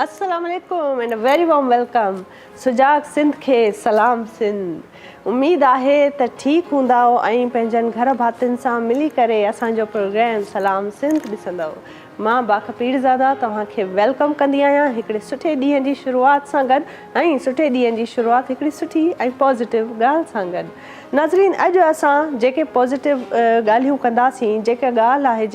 अस्सलामुअलैकुम and very warm welcome. Sujag Sindh के सलाम सिंध। उम्मीद है त ठीक हूंदव ऐं पंहिंजनि घर भातियुनि सां मिली करे असांजो प्रोग्राम सलाम सिंध ॾिसंदव। मां बाखपीर ज़ादा तव्हांखे वेलकम कंदी आहियां हिकिड़े सुठे ॾींहं जी शुरूआत सां गॾु ऐं सुठे ॾींहं जी शुरूआत हिकिड़ी सुठी ऐं पॉज़िटिव ॻाल्हि सां गॾु। नाज़रीन, अॼु असां जेके पॉज़िटिव ॻाल्हियूं कंदासीं, जेका ॻाल्हि आहे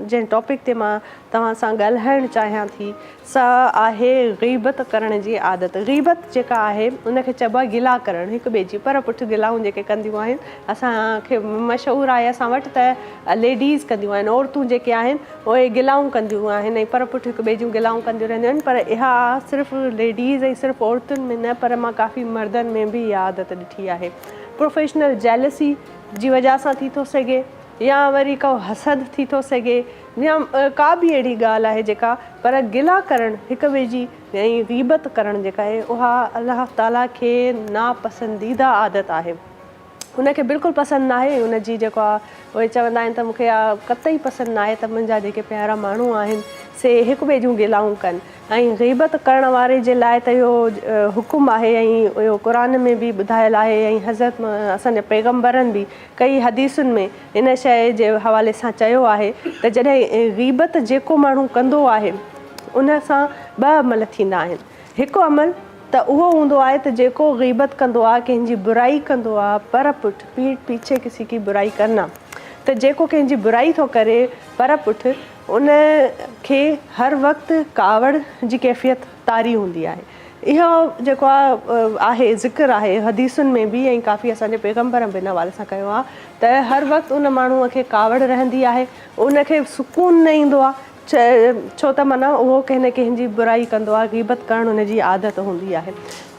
जिन टॉपिक ते मां तव्हां सां ॻाल्हाइणु चाहियां थी, सा आहे ग़ीबत करण जी आदत। ग़ीबत जेका आहे उनखे चइबो आहे गिला करणु, हिक ॿिए जी पर पुठि गिलाऊं जेके कंदियूं आहिनि। असांखे मशहूरु आहे असां वटि त लेडीज़ कंदियूं आहिनि, औरतूं जेके आहिनि उहे गिलाऊं कंदियूं आहिनि ऐं पर पुठि हिक ॿिए जूं गिलाऊं कंदियूं रहंदियूं आहिनि। पर इहा सिर्फ़ु लेडीज़ ऐं सिर्फ़ु औरतुनि में न, पर मां काफ़ी मर्दनि में बि इहा आदत ॾिठी आहे। प्रोफेशनल जेलसी जी वजह सां थी थो सघे, या वरी को हसद थी थो सघे, या का बि अहिड़ी ॻाल्हि आहे जेका, पर गिला करणु हिक ॿिए जी ऐं ग़ीबत करणु जेका आहे उहा अलाह ताला खे नापसंदीदा आदत आहे। उनखे बिल्कुलु पसंदि न आहे। उनजी जेको आहे उहे चवंदा आहिनि त मूंखे कतई पसंदि न आहे त मुंहिंजा जेके प्यारा माण्हू आहिनि से हिक ॿिए जूं गिलाऊं कनि। ऐं ग़ीबत करण वारे जे लाइ त इहो हुकुम आहे ऐं इहो क़ुरान में बि ॿुधायलु आहे ऐं हज़रत असांजे पैगम्बरनि बि कई हदीसुनि में इन शइ जे हवाले सां चयो आहे त जॾहिं ग़ीबत जेको माण्हू कंदो आहे उन सां ॿ अमल थींदा आहिनि। हिकु अमल त उहो हूंदो आहे त जेको ग़ीबत कंदो आहे, कंहिंजी बुराई कंदो आहे, पर पुठि पीठ पीछे किसी की बुराई करना, त जेको कंहिंजी बुराई थो करे पर पुठि, उन खे हर वक़्तु कावड़ जी कैफ़ियत तारी हूंदी आहे। इहो जेको आहे ज़िक्र आहे हदीसुनि में बि ऐं काफ़ी असांजे पैगम्बर बिन हवाले सां कयो आहे त हर वक़्तु उन माण्हूअ खे कावड़ रहंदी आहे, उनखे सुकून न ईंदो आहे। छो त माना उहो कंहिं न कंहिंजी बुराई कंदो आहे, ग़ीबत करणु उनजी आदत हूंदी आहे।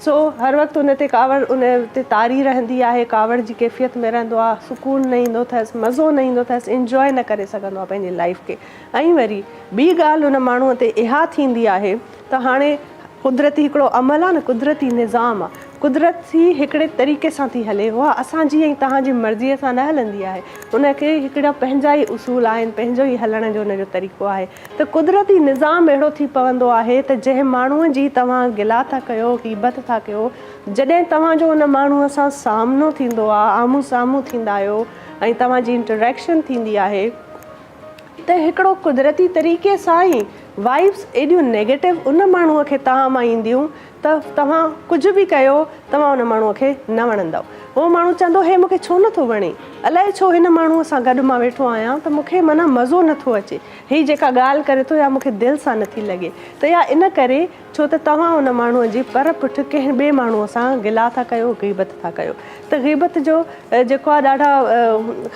सो हर वक़्तु उन ते कावड़ उन ते तारी रहंदी आहे, कावड़ जी कैफ़ियत में रहंदो आहे, सुकून न ईंदो अथसि, मज़ो न ईंदो अथसि, इंजॉय न करे सघंदो आहे पंहिंजी लाइफ खे। ऐं वरी ॿी ॻाल्हि उन माण्हूअ ते इहा थींदी आहे त हाणे कुदरती हिकिड़ो अमल आहे न, कुदरती निज़ाम आहे, कुदरती हिकिड़े तरीक़े सां थी हले, उहा असांजी ऐं तव्हांजी मर्ज़ीअ सां न हलंदी आहे। उनखे हिकिड़ा पंहिंजा ई उसूल आहिनि, पंहिंजो ई हलण जो उनजो तरीक़ो आहे। त कुदरती निज़ाम अहिड़ो थी पवंदो आहे त जंहिं माण्हूअ जी तव्हां गिला था कयो, ग़ीबत था कयो, जॾहिं तव्हांजो उन माण्हूअ सां सामनो थींदो आहे, आम्हूं साम्हूं थींदा आहियो ऐं तव्हांजी इंटरेक्शन थींदी आहे, त हिकिड़ो कुदरती तरीक़े सां ई वाइब्स एॾियूं नेगेटिव उन माण्हूअ खे तव्हां मां ईंदियूं त तव्हां कुझु बि कयो तव्हां उन माण्हूअ खे न वणंदव। उहो माण्हू चवंदो हे मूंखे छो नथो वणे, अलाए छो हिन माण्हूअ सां गॾु मां वेठो आहियां त मूंखे माना मज़ो नथो अचे, हीअ जेका ॻाल्हि करे थो या मूंखे दिलि सां नथी लॻे। त या इन करे छो त तव्हां उन माण्हूअ जी पर पुठि कंहिं ॿिए माण्हूअ सां गिला था कयो, ग़ीबत था कयो। त ग़ीबत जो जेको आहे ॾाढा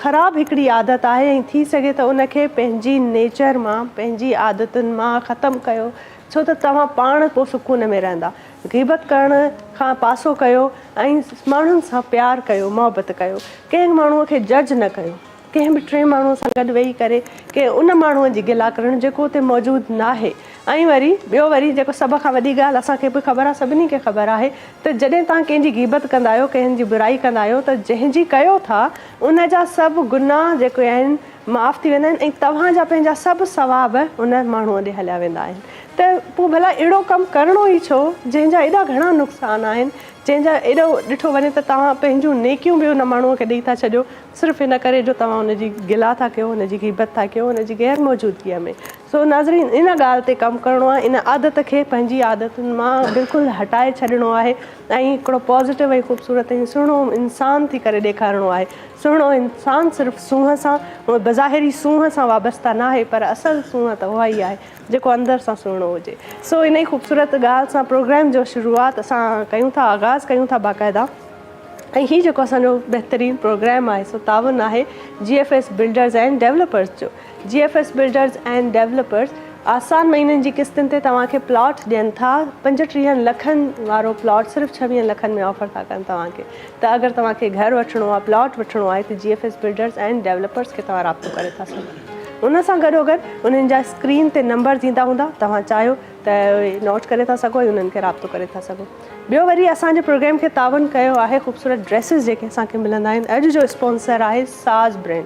ख़राबु हिकिड़ी आदत आहे ऐं थी सघे त उनखे पंहिंजी नेचर मां, पंहिंजी आदतुनि मां ख़तमु कयो, छो त तव्हां पाण पोइ सुकून में रहंदा। ग़ीबत करण खां पासो कयो ऐं माण्हुनि सां प्यारु कयो, मोहबत कयो, कंहिं माण्हूअ खे जज न कयो। कंहिं बि टे माण्हूअ सां गॾु वेही करे के उन माण्हूअ जी गिला करणु जेको उते मौजूदु न आहे। ऐं वरी ॿियो वरी जेको सभ खां वॾी ॻाल्हि असांखे बि ख़बर आहे, सभिनी खे ख़बर आहे त जॾहिं तव्हां कंहिंजी ग़ीबत कंदा आहियो, कंहिंजी बुराई कंदा आहियो, त जंहिंजी कयो था उन जा सभु गुनाह जेके आहिनि माफ़ु थी वेंदा आहिनि ऐं तव्हांजा पंहिंजा सभु सवाब उन माण्हूअ ॾे हलिया वेंदा आहिनि। त पोइ भला अहिड़ो कमु करिणो ई छो जंहिंजा एॾा घणा नुक़सान आहिनि, जंहिंजा एॾो ॾिठो वञे त तव्हां पंहिंजूं नेकियूं बि उन माण्हूअ खे ॾेई था छॾियो, सिर्फ़ु हिन करे जो तव्हां उनजी गिला था कयो, उनजी ग़ीबत था कयो, उनजी गैर मौजूदगीअ में। सो नाज़रीन, इन ॻाल्हि ते कमु करिणो आहे, इन आदत खे पंहिंजी आदतुनि मां बिल्कुलु हटाए छॾिणो आहे ऐं हिकिड़ो पॉज़िटिव ऐं ख़ूबसूरत ऐं सुहिणो इंसान थी करे ॾेखारिणो आहे। सुहिणो इंसानु सिर्फ़ु सूंहं सां, बज़ाहिरी सूंहं सां वाबस्ता न आहे, पर असुलु सूंहं त उहा ई आहे जेको अंदरि सां सुहिणो हुजे। सो इन ई ख़ूबसूरत ॻाल्हि सां प्रोग्राम जो शुरूआति असां कयूं था, आगाज़ कयूं था बाक़ाइदा। ऐं हीअ जेको असांजो बहितरीनु प्रोग्राम आहे सो तावन आहे GFS बिल्डर्स एंड डेवलपर्स जो। GFS बिल्डर्स एंड डेवलपर्स आसान महीननि जी किस्तुनि ते तव्हांखे प्लॉट ॾियनि था। 35 लखनि वारो प्लॉट सिर्फ़ु 26 लखनि में ऑफर था कनि तव्हांखे। त अगरि तव्हांखे घरु वठिणो आहे, प्लॉट वठिणो आहे, त GFS बिल्डर्स एंड डेवलपर्स खे तव्हां राब्तो करे था सघो। उन सां गॾो गॾु उन्हनि जा स्क्रीन ते नंबर ईंदा हूंदा, तव्हां चाहियो त नोट करे था सघो ऐं उन्हनि खे राब्तो करे था सघो। ॿियो वरी असांजे प्रोग्राम खे तावन कयो आहे ख़ूबसूरत ड्रेसिस जेके असांखे मिलंदा आहिनि। अॼु जो स्पॉन्सर आहे साज़ ब्रांड।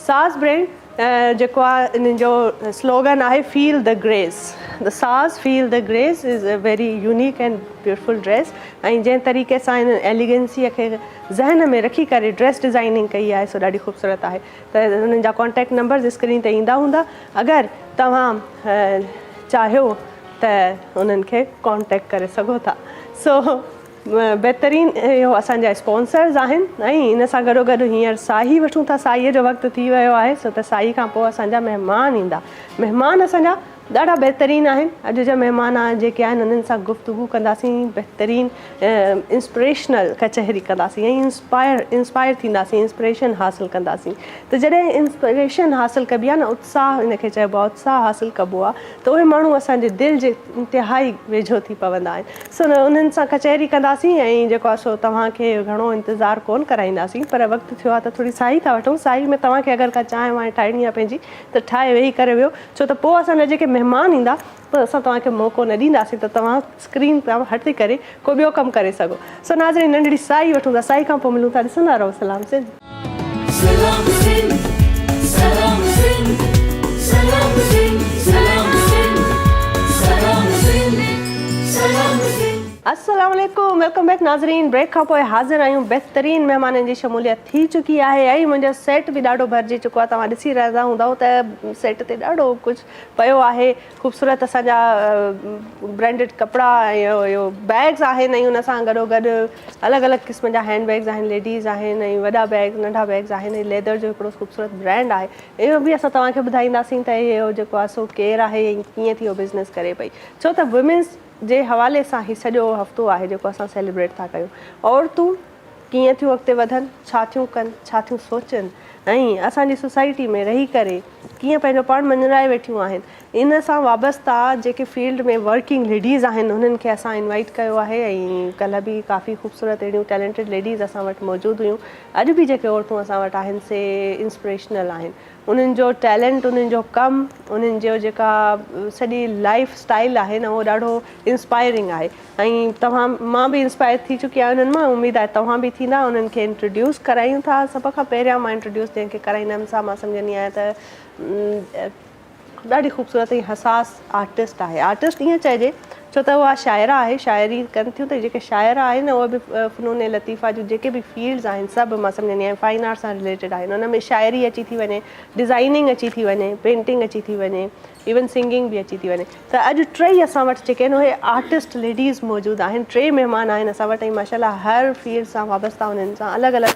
साज़ ब्रांड जेको आहे इन्हनि जो स्लोगन आहे फील द ग्रेस द साज़ feel the grace is a very unique and beautiful dress ऐं जंहिं तरीक़े सां इन एलिगेंसीअ खे ज़हन में रखी करे ड्रेस डिज़ाइनिंग कई आहे सो ॾाढी ख़ूबसूरत आहे त उन्हनि जा कॉन्टेक्ट नंबर्स स्क्रीन ते ईंदा हूंदा अगरि तव्हां चाहियो त उन्हनि खे कॉन्टेक्ट करे सघो था सो बहितरीनु इहो असांजा स्पॉन्सर्स आहिनि ऐं इन सां गॾोगॾु हींअर साही वठूं था साईअ जो वक़्तु थी वियो आहे सो त साई खां पोइ असांजा महिमान ईंदा महिमान असांजा ॾाढा बहितरीनु आहिनि अॼु जा महिमान जेके आहिनि उन्हनि सां गुफ़्तगू कंदासीं बहितरीनु इंस्पिरेशनल कचहरी कंदासीं ऐं इंस्पायर थींदासीं इंस्पिरेशन हासिलु कंदासीं त जॾहिं इंस्पिरेशन हासिलु कबी आहे न उत्साह इनखे चइबो आहे उत्साह हासिलु कबो आहे त उहे माण्हू असांजे दिलि जे इंतिहाई वेझो थी पवंदा आहिनि सो उन्हनि सां कचहरी कंदासीं ऐं जेको आहे सो तव्हांखे घणो इंतज़ारु कोन कराईंदासीं पर वक़्तु थियो आहे त थोरी साई था वठूं साई में तव्हांखे अगरि का चांहि वांहि ठाहिणी आहे पंहिंजी त ठाहे वेही करे वियो छो त पोइ असांजा जेके महिमान ईंदा पर असां तव्हांखे मौक़ो न ॾींदासीं त तव्हां स्क्रीन तां हटी करे को ॿियो कमु करे सघो सो नाज़रीन नंढड़ी साई वठूं था साई खां पोइ मिलूं था ॾिसंदा रहो सलाम सिंध सलाम सिंध सलाम सिंध सलाम सिंध सलाम सिंध सलाम सिंध सलाम सिंध अस्सलाम वालेकुम वेलकम बैक नाज़रीन ब्रेक खां पोइ हाज़िर आहियूं बहितरीनु महिमाननि जी शमूलियत थी चुकी आहे ऐं मुंहिंजो सेट बि ॾाढो भरिजी चुको आहे तव्हां ॾिसी रहंदा हूंदव त सेट ते ॾाढो कुझु पियो आहे ख़ूबसूरत असांजा ब्रांडेड कपिड़ा ऐं इहो बैग्स आहिनि ऐं उन सां गॾोगॾु अलॻि अलॻि क़िस्म जा हैंड बैग्स आहिनि लेडीज़ आहिनि ऐं वॾा बैग नंढा बैग्स आहिनि ऐं लेदर जो हिकिड़ो ख़ूबसूरत ब्रांड आहे इहो बि असां तव्हांखे ॿुधाईंदासीं त इहो जेको आहे सो केरु आहे ऐं कीअं थी इहो बिज़नेस करे पई छो त वुमेन्स जे हवाले सां ई सॼो हफ़्तो आहे जेको असां सेलिब्रेट था कयूं औरतूं कीअं थियूं अॻिते वधनि छा थियूं कनि छा थियूं सोचनि ऐं असांजी सोसाइटी में रही करे कीअं पंहिंजो पाण मञराए वेठियूं आहिनि इन सां वाबस्ता जेके फील्ड में वर्किंग लेडीज़ आहिनि उन्हनि खे असां इनवाइट कयो आहे ऐं कल्ह बि काफ़ी ख़ूबसूरत अहिड़ियूं टैलेंटेड लेडीज़ असां वटि मौजूदु हुयूं अॼु बि जेके औरतूं असां वटि आहिनि से इंस्पिरेशनल आहिनि उन्हनि जो टैलेंट उन्हनि जो कमु उन्हनि जो जेका सॼी लाइफ स्टाइल आहे न उहो ॾाढो इंस्पायरिंग आहे ऐं तव्हां मां बि इंस्पायर थी चुकी आहियां उन्हनि मां उमेदु आहे तव्हां बि थींदा उन्हनि खे इंट्रोड्यूस करायूं था सभ खां पहिरियां मां इंट्रोड्यूस जंहिंखे कराईंदमि सां मां सम्झंदी आहियां त ॾाढी ख़ूबसूरत ऐं हसास आर्टिस्ट आहे आर्टिस्ट ईअं चइजे छो त उहा शाइरा आहे शाइरी कनि थियूं त जेके शाइर आहिनि उहे बि फ़नून लतीफ़ा जूं जेके बि फील्ड्स आहिनि सभु मां सम्झंदी आहियां फाइन आर्ट सां रिलेटेड आहिनि उन में शाइरी अची थी वञे डिज़ाइनिंग अची थी वञे पेंटिंग अची थी वञे इवन सिंगिंग बि अची थी वञे त अॼु टई असां वटि जेके आहिनि उहे आर्टिस्ट लेडीज़ मौजूदु आहिनि 3 महिमान आहिनि असां वटि ऐं माशाल्लाह हर फील्ड सां वाबस्ता उन्हनि सां अलॻि अलॻि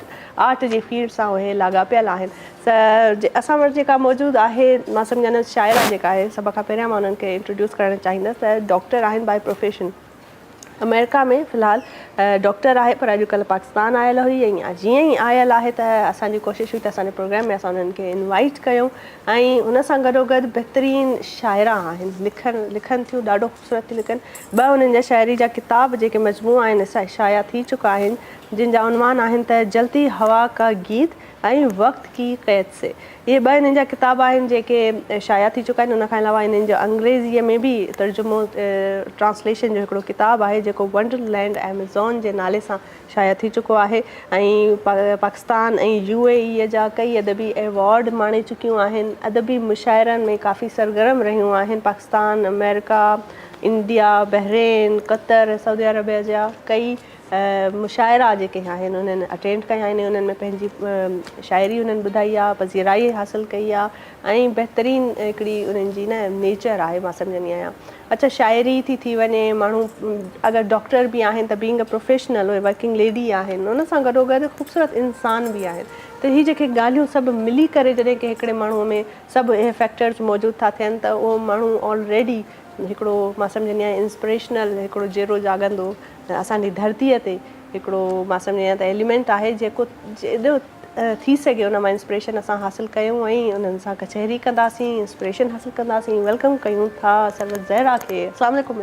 आर्ट जी फील्ड सां उहे लाॻापियल आहिनि त असां वटि जेका मौजूदु आहे मां सम्झंदी शाइरा जेका आहे सभ खां पहिरियां मां उन्हनि खे इंट्रोड्यूस करणु चाहींदसि त डॉक्टर आहिनि बाय प्रोफेशन अमेरिका में फ़िलहालु डॉक्टर आहे पर अॼुकल्ह पाकिस्तान आयल हुई ऐं जीअं ई आयल आहे त असांजी कोशिशि हुई त असांजे प्रोग्राम में असां उन्हनि खे इनवाइट कयूं ऐं हुन सां गॾोगॾु बहितरीनु शाइरा आहिनि लिखनि थियूं ॾाढो ख़ूबसूरत थियूं लिखनि 2 उन्हनि जा शाइरी जा किताब जेके मजमू आहिनि शाया थी चुका आहिनि जिन जा उनवान आहिनि त जलती हवा का गीत ऐं वक़्त की क़ैद से इहे 2 इन्हनि जा किताब आहिनि जेके शाया थी चुका आहिनि उन खां अलावा इन्हनि जो अंग्रेज़ीअ में बि तर्जुमो ट्रांसलेशन जो हिकिड़ो किताबु आहे जेको वंडरलैंड एमेज़ॉन जे नाले सां शाया थी चुको आहे ऐं पाकिस्तान ऐं UAE जा कई अदबी एवॉर्ड माणे चुकियूं आहिनि अदबी मुशाइरनि में काफ़ी सरगर्म रहियूं आहिनि Pakistan America India Bahrain Qatar Saudi Arabia जा कई मुशाइरा जेके आहिनि उन्हनि अटेंड कया आहिनि उन्हनि में पंहिंजी शाइरी उन्हनि ॿुधाई आहे पज़ीराई हासिलु कई आहे ऐं बहितरीनु हिकिड़ी उन्हनि जी न नेचर आहे मां सम्झंदी आहियां अच्छा शाइरी थी वञे माण्हू अगरि डॉक्टर बि आहिनि त बीइंग अ प्रोफेशनल उहे वर्किंग लेडी आहिनि उन सां गॾोगॾु ख़ूबसूरत इंसान बि आहिनि त हीअ जेके ॻाल्हियूं सभु मिली करे जॾहिं की हिकिड़े माण्हूअ में सभु इहे फैक्टर्स मौजूदु था थियनि त उहो माण्हू ऑलरेडी हिकिड़ो मां सम्झंदी आहियां इंस्पिरेशनल हिकिड़ो जहिड़ो जाॻंदो असांजी धरतीअ ते हिकिड़ो मां सम्झंदी आहियां त एलिमेंट आहे जेको जेॾो थी सघे उन मां इंस्पिरेशन असां हासिलु कयूं ऐं उन्हनि सां कचहरी कंदासीं इंस्पिरेशन हासिलु कंदासीं वेलकम कयूं था सरवत ज़हरा खे अस्सलाम वालेकुम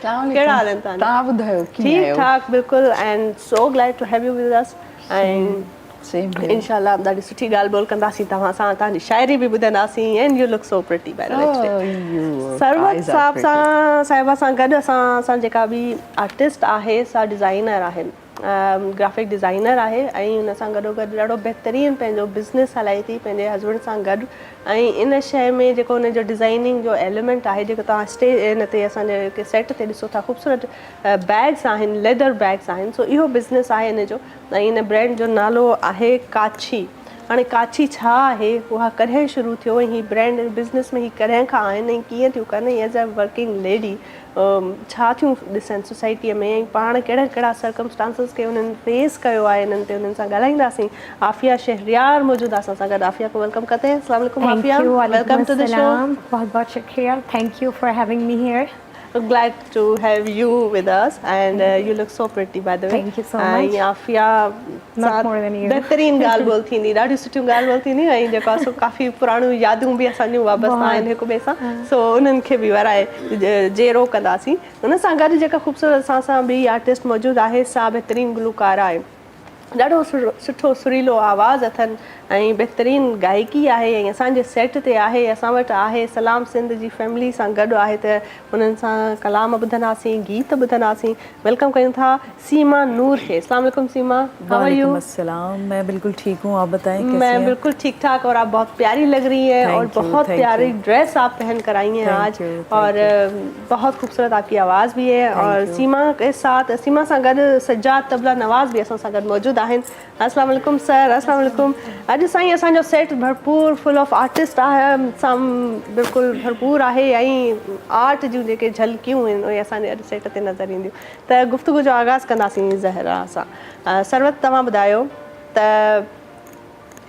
कहिड़ा हाल आहिनि तव्हां ॿुधायो ठीकु ठाक बिल्कुलु and so glad to have you with us ऐं इंशाल्लाह ॾाढी सुठी ॻाल्हि ॿोल कंदासीं तव्हां सां तव्हांजी शाइरी बि ॿुधंदासीं and you look so pretty by the way Sarwat साहिब सां साहिबा सां गॾु असां जेका बि आर्टिस्ट आहे सा डिज़ाइनर आहिनि ग्राफिक डिज़ाइनर आहे ऐं हुन सां गॾोगॾु ॾाढो बहितरीनु पंहिंजो बिज़नेस हलाए थी पंहिंजे हस्बैंड सां गॾु। ऐं इन शइ में जेको हुन जो डिज़ाइनिंग जो एलिमेंट आहे जेको तव्हां स्टेज इन ते असांजे सेट ते ॾिसो था ख़ूबसूरत बैग्स आहिनि, लेदर बैग्स आहिनि। सो इहो बिज़नेस आहे इन जो ऐं इन ब्रांड जो नालो आहे काछी। हाणे काछी छा आहे, उहा कॾहिं शुरू थियो ऐं हीअ ब्रांड बिज़नेस में हीअ कॾहिं खां आहिनि ऐं कीअं थियूं कनि एज़ अ वर्किंग लेडी छा थियूं ॾिसनि सोसाइटीअ में ऐं पाण कहिड़ा कहिड़ा सर्कमस्टांसिस खे उन्हनि फेस कयो आहे इन्हनि ते उन्हनि सां ॻाल्हाईंदासीं। आफ़िया शहरियार मौजूदु आहे असां सां गॾु। आफ़िया को वेलकम करते हैं। अस्सलाम वालेकुम आफ़िया, वेलकम टू द शो। बहुत बहुत शुक्रिया, thank you for having me here. Glad to have you with us and you look so pretty by the way. Thank you so much. आफ़िया Not more than you. बहितरीनु ॻाल्हि ॿोल थींदी, ॾाढियूं सुठियूं ॻाल्हि ॿोल थींदियूं ऐं जेको आहे सो काफ़ी पुराणियूं यादूं बि असांजूं वाबस्तु आहिनि हिक ॿिए सां। सो उन्हनि खे बि वराए जेरो कंदासीं। हुन सां गॾु जेका ख़ूबसूरत असां सां ॿी आर्टिस्ट मौजूदु आहे, सा बहितरीनु गुलकार आहे। ॾाढो सुठो सुरीलो आवाज़ु अथनि ऐं बहितरीनु गायकी आहे ऐं असांजे सेट ते आहे। असां वटि आहे सलाम सिंध जी फैमिली सां गॾु आहे त हुननि सां कलाम ॿुधंदासीं, गीत ॿुधंदासीं। वेलकम कयूं था सीमा नूर खे। अस्सलाम वालेकुम सीमा, हाउ आर यू? अस्सलाम, मैं बिल्कुल ठीक हूँ, आप बताएं कैसी मैं हैं? बिल्कुल ठीक ठाक और आप बहुत प्यारी लग रही हैं और बहुत प्यारी ड्रेस आप पहन कर आई हैं आज और बहुत खूबसूरत आपकी आवाज़ भी है। और सीमा के साथ सीमा सां गॾु सज्जाद तबला नवाज़ भी असां सां गॾु मौजूदु आहिनि। अस्सलाम वालेकुम सर। अस्सलाम वालेकुम। अॼु साईं असांजो सेट भरपूर फुल ऑफ आर्टिस्ट आहे, सम बिल्कुलु भरपूर आहे ऐं आर्ट जूं जेके झलकियूं आहिनि उहे असांजे अॼु सेट ते नज़र ईंदियूं। त गुफ़्तगू जो आगाज़ कंदासीं ज़हरा सां। सरवत तव्हां ॿुधायो त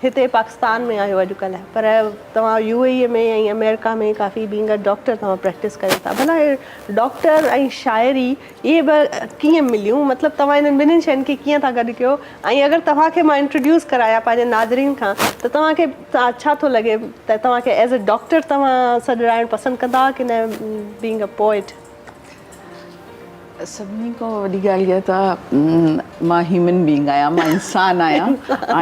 हिते पाकिस्तान में आहियो अॼुकल्ह, पर तव्हां UAE में ऐं अमेरिका में काफ़ी बीइंग अ डॉक्टर तव्हां प्रैक्टिस कयो था। भला डॉक्टर ऐं शाइरी इहे बि कीअं मिलियूं, मतिलबु तव्हां इन्हनि ॿिन्हिनि शयुनि खे कीअं था गॾु कयो? ऐं अगरि तव्हांखे मां इंट्रोड्यूस करायां पंहिंजे नाज़रीन खां त तव्हांखे छा थो लॻे त तव्हांखे एज़ अ डॉक्टर तव्हां सॾु ॾियणु पसंदि कंदा की न बीइंग अ पोइट? सभिनी खां वॾी ॻाल्हि इहा त मां ह्यूमन बीइंग आहियां, मां इंसान आहियां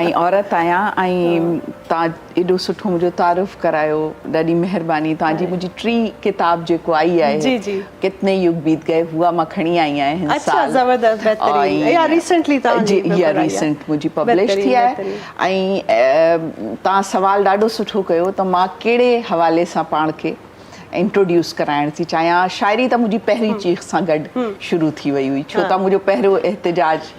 ऐं औरत आहियां ऐं तव्हां एॾो सुठो मुंहिंजो तारीफ़ करायो, ॾाढी महिरबानी। तव्हांजी मुंहिंजी टी किताब जेको आई आहे जी जी कितने युग बीत गए, उहा मां खणी आई आहियां हिन साल। ज़बरदस्त, बहितरीनु। या रिसेंटली जी इहा रिसेंट मुंहिंजी पब्लिश थी आहे। ऐं तव्हां सवालु ॾाढो सुठो कयो त मां कहिड़े हवाले सां पाण खे इंट्रोड्यूस कराइण थी चाहियां। शाइरी त मुंहिंजी पहिरीं चीख सां गॾु शुरू थी वई हुई, छो त मुंहिंजो पहिरियों एहतिजाज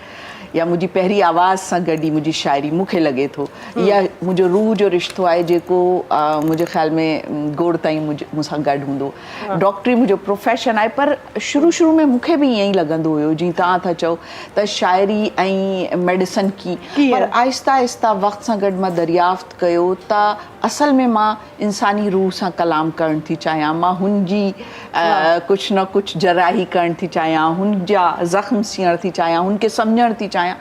या मुंहिंजी पहिरीं आवाज़ सां गॾु ई मुंहिंजी शाइरी मूंखे लॻे थो इहा मुंहिंजो रूह जो रिश्तो आहे जेको मुंहिंजे ख़्याल में गोड़ ताईं मूंसां गॾु हूंदो। डॉक्टरी मुंहिंजो प्रोफेशन आहे, पर शुरू में मूंखे बि ईअं ई लॻंदो हुयो जीअं तव्हां था चओ त शाइरी ऐं मेडिसन की, पर आहिस्ता आहिस्ता वक़्त सां गॾु मां दरियाफ़्त कयो त असल में मां इंसानी रूह सां कलाम करणु थी चाहियां। मां हुनजी कुझु न कुझु जराही करणु थी चाहियां, हुनजा ज़ख़्म सियणु थी चाहियां, हुनखे सम्झणु थी चाहियां।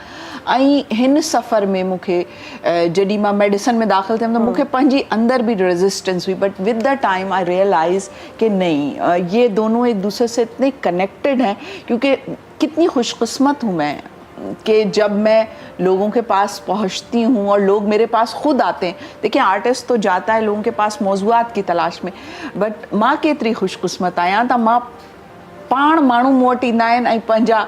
ऐं हिन सफ़र में मूंखे जॾहिं मां मेडिसन में दाख़िल थियमि त मूंखे पंहिंजी अंदर भी रेजिस्टेंस हुई, but with the time I realise कि नहीं, ये दोनों एक दूसरे से इतने कनेक्टेड हैं। क्योंकि कितनी खुशकिस्मत हूँ मैं कि जब मैं लोगों के पास पहुंचती हूँ और लोग मेरे पास खुद आते हैं। देखिए आर्टिस्ट तो जाता है लोगों के पास मौज़ूआत की तलाश में, बट मां केतिरी खुशकिस्मत आहियां त मां पाण माण्हू मूं वटि ईंदा आहिनि ऐं पंहिंजा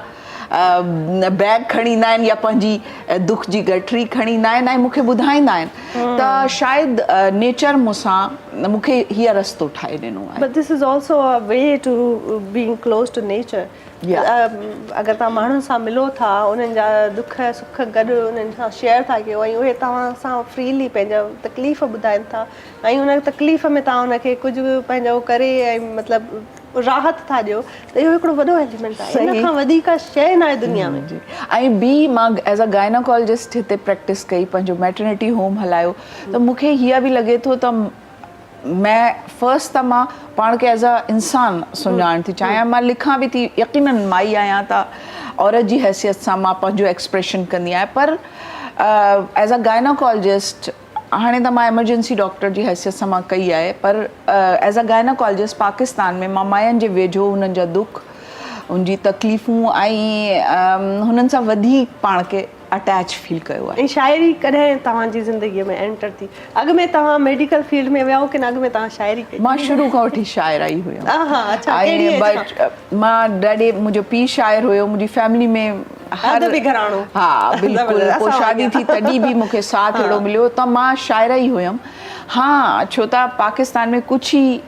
बैग खणी ईंदा आहिनि या पंहिंजी दुख जी गठरी खणी ईंदा आहिनि ऐं मूंखे ॿुधाईंदा आहिनि त शायदि नेचर मूंखे हीअ रस्तो ठाहे ॾिनो आहे। But this is also a way to being close to nature. अगरि तव्हां माण्हुनि सां मिलो था, उन्हनि जा दुख सुख गॾु उन्हनि सां शेयर था कयो ऐं उहे तव्हां सां फ्रीली पंहिंजा तकलीफ़ ॿुधाइनि था ऐं उन तकलीफ़ में तव्हां उनखे कुझु पंहिंजो करे ऐं मतिलबु राहत था ॾियो, त इहो हिकिड़ो वॾो एलिमेंट आहे। इन खां वधीक शइ न आहे दुनिया में। ऐं ॿी मां एज़ अ गाइनोकोलॉजिस्ट हिते प्रैक्टिस कई, पंहिंजो मैटरनिटी होम हलायो, त मूंखे हीअ बि लॻे थो त मैं फर्स्ट त मां पाण खे एज़ अ इंसान सुञाणण थी चाहियां। मां लिखां बि थी, यकीनन माई आहियां त औरत जी हैसियत सां मां पंहिंजो एक्सप्रेशन कंदी आहियां, पर एज़ अ गाइनोकोलॉजिस्ट हाणे त मां एमरजेंसी डॉक्टर जी हैसियत सां मां कई आहे, पर एज़ अ गाइनोकोलॉजिस्ट पाकिस्तान में मां माइयुनि जे वेझो हुननि जा दुख, उनजी तकलीफ़ूं ऐं हुननि सां वधीक पाण खे अटैच फील कयो आहे। ऐं शाइरी कॾहिं तव्हांजी ज़िंदगीअ में एंटर थी? अॻु में तव्हां मेडिकल फील्ड में विया की न अॻु में तव्हां शाइरी कई? मां शुरू खां वठी शाइरा ई हुयमि। अच्छा, बट मां ॾाढे, मुंहिंजो पीउ शाइर हुयो, मुंहिंजी फैमिली में अदबी घराणो। हाँ बिल्कुलु, ज़बरदस्त, पोइ असां शादी थी तॾहिं बि मूंखे साथ अहिड़ो मिलियो त मां शाइरा ई हुयमि। हाँ, छो त पाकिस्तान में कुझु ई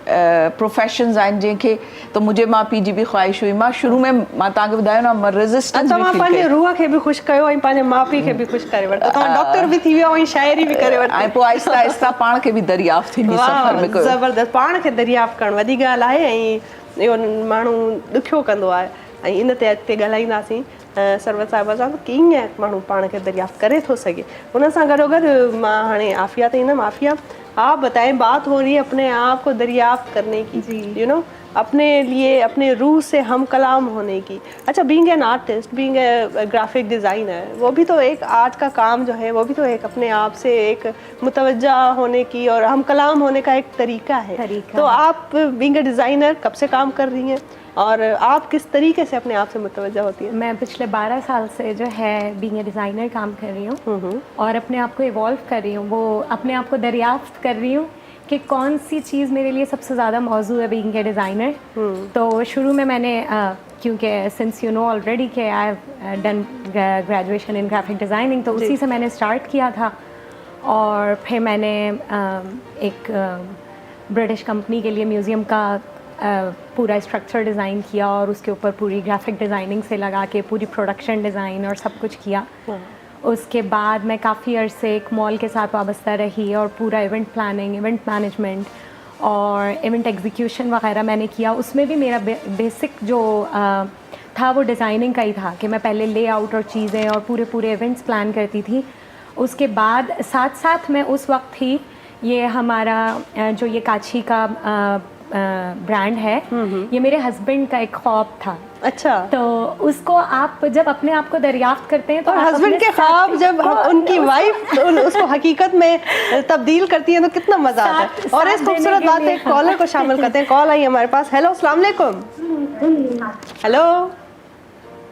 प्रोफेशन्स आहिनि जंहिंखे त मुंहिंजे माउ पीउ जी बि ख़्वाहिश हुई। मां शुरू में मां तव्हांखे ॿुधायो न, मां रेज़िस्टेंस तव्हां पंहिंजे रूह खे बि ख़ुशि कयो ऐं पंहिंजे माउ पीउ खे बि ख़ुशि करे वरितो, तव्हां डॉक्टर बि थी वियो ऐं शाइरी बि करे वरितो। ऐं पोइ आहिस्ता आहिस्ता पाण खे बि दरियाफ़्त थींदी सफ़र में कयो। ज़बरदस्त, पाण खे दरियाफ़्त करणु वॾी ॻाल्हि आहे ऐं इहो माण्हू ॾुखियो कंदो आहे ऐं इन ते अॻिते ॻाल्हाईंदासीं सरवर साहिबा सां कीअं माण्हू पाण खे दरियाफ़्त करे थो सघे। उन सां गॾोगॾु मां हाणे आफ़िया ते ईंदमि। आफ़िया, आप बताएं, बात हो रही है अपने आप को दरियाफ्त करने की, यू नो, अपने लिए अपने रूह से हम कलाम होने की। अच्छा, being an artist, being a graphic designer, वो भी तो एक आर्ट का काम जो है वो भी तो एक अपने आप से एक मुतवज्जा होने की और हम कलाम होने का एक तरीका है। तो आप बीइंग ए डिज़ाइनर कब से काम कर रही हैं और आप किस तरीके से अपने आप से मुतवज्जा होती है? मैं पिछले 12 साल से जो है बीइंग ए डिज़ाइनर काम कर रही हूँ और अपने आप को इवॉल्व कर रही हूँ, वो अपने आप को दरियाफ्त कर रही हूँ कि कौन सी चीज़ मेरे लिए सबसे ज़्यादा मौजू है बीइंग ए डिज़ाइनर। तो शुरू में मैंने क्योंकि सिंस यू नो ऑलरेडी कि I have done graduation in graphic designing, तो उसी से मैंने स्टार्ट किया था और फिर मैंने एक ब्रिटिश कंपनी के लिए म्यूज़ियम का पूरा स्ट्रक्चर डिज़ाइन किया और उसके ऊपर पूरी ग्राफिक डिज़ाइनिंग से लगा के पूरी प्रोडक्शन डिज़ाइन और सब कुछ किया। उसके बाद मैं काफ़ी अरसे एक मॉल के साथ वाबस्ता रही और पूरा इवेंट प्लानिंग, इवेंट मैनेजमेंट और इवेंट एग्जीक्यूशन वगैरह मैंने किया। उसमें भी मेरा बेसिक जो था वो डिज़ाइनिंग का ही था कि मैं पहले लेआउट और चीज़ें और पूरे इवेंट्स प्लान करती थी। उसके बाद साथ साथ मैं उस वक्त ही ये हमारा जो ये काची का ब्रांड है, ये मेरे हस्बैंड का एक ख्वाब था। अच्छा, तो उसको आप जब अपने आप को दरियाफ्त करते हैं तो हस्बैंड के ख्वाब जब उनकी वाइफ उसको हकीकत में तब्दील करती है तो कितना मजा आता है। और इस खूबसूरत बात में कॉलर को शामिल करते हैं। कॉल आई हमारे पास। हेलो, अस्सलाम वालेकुम। हेलो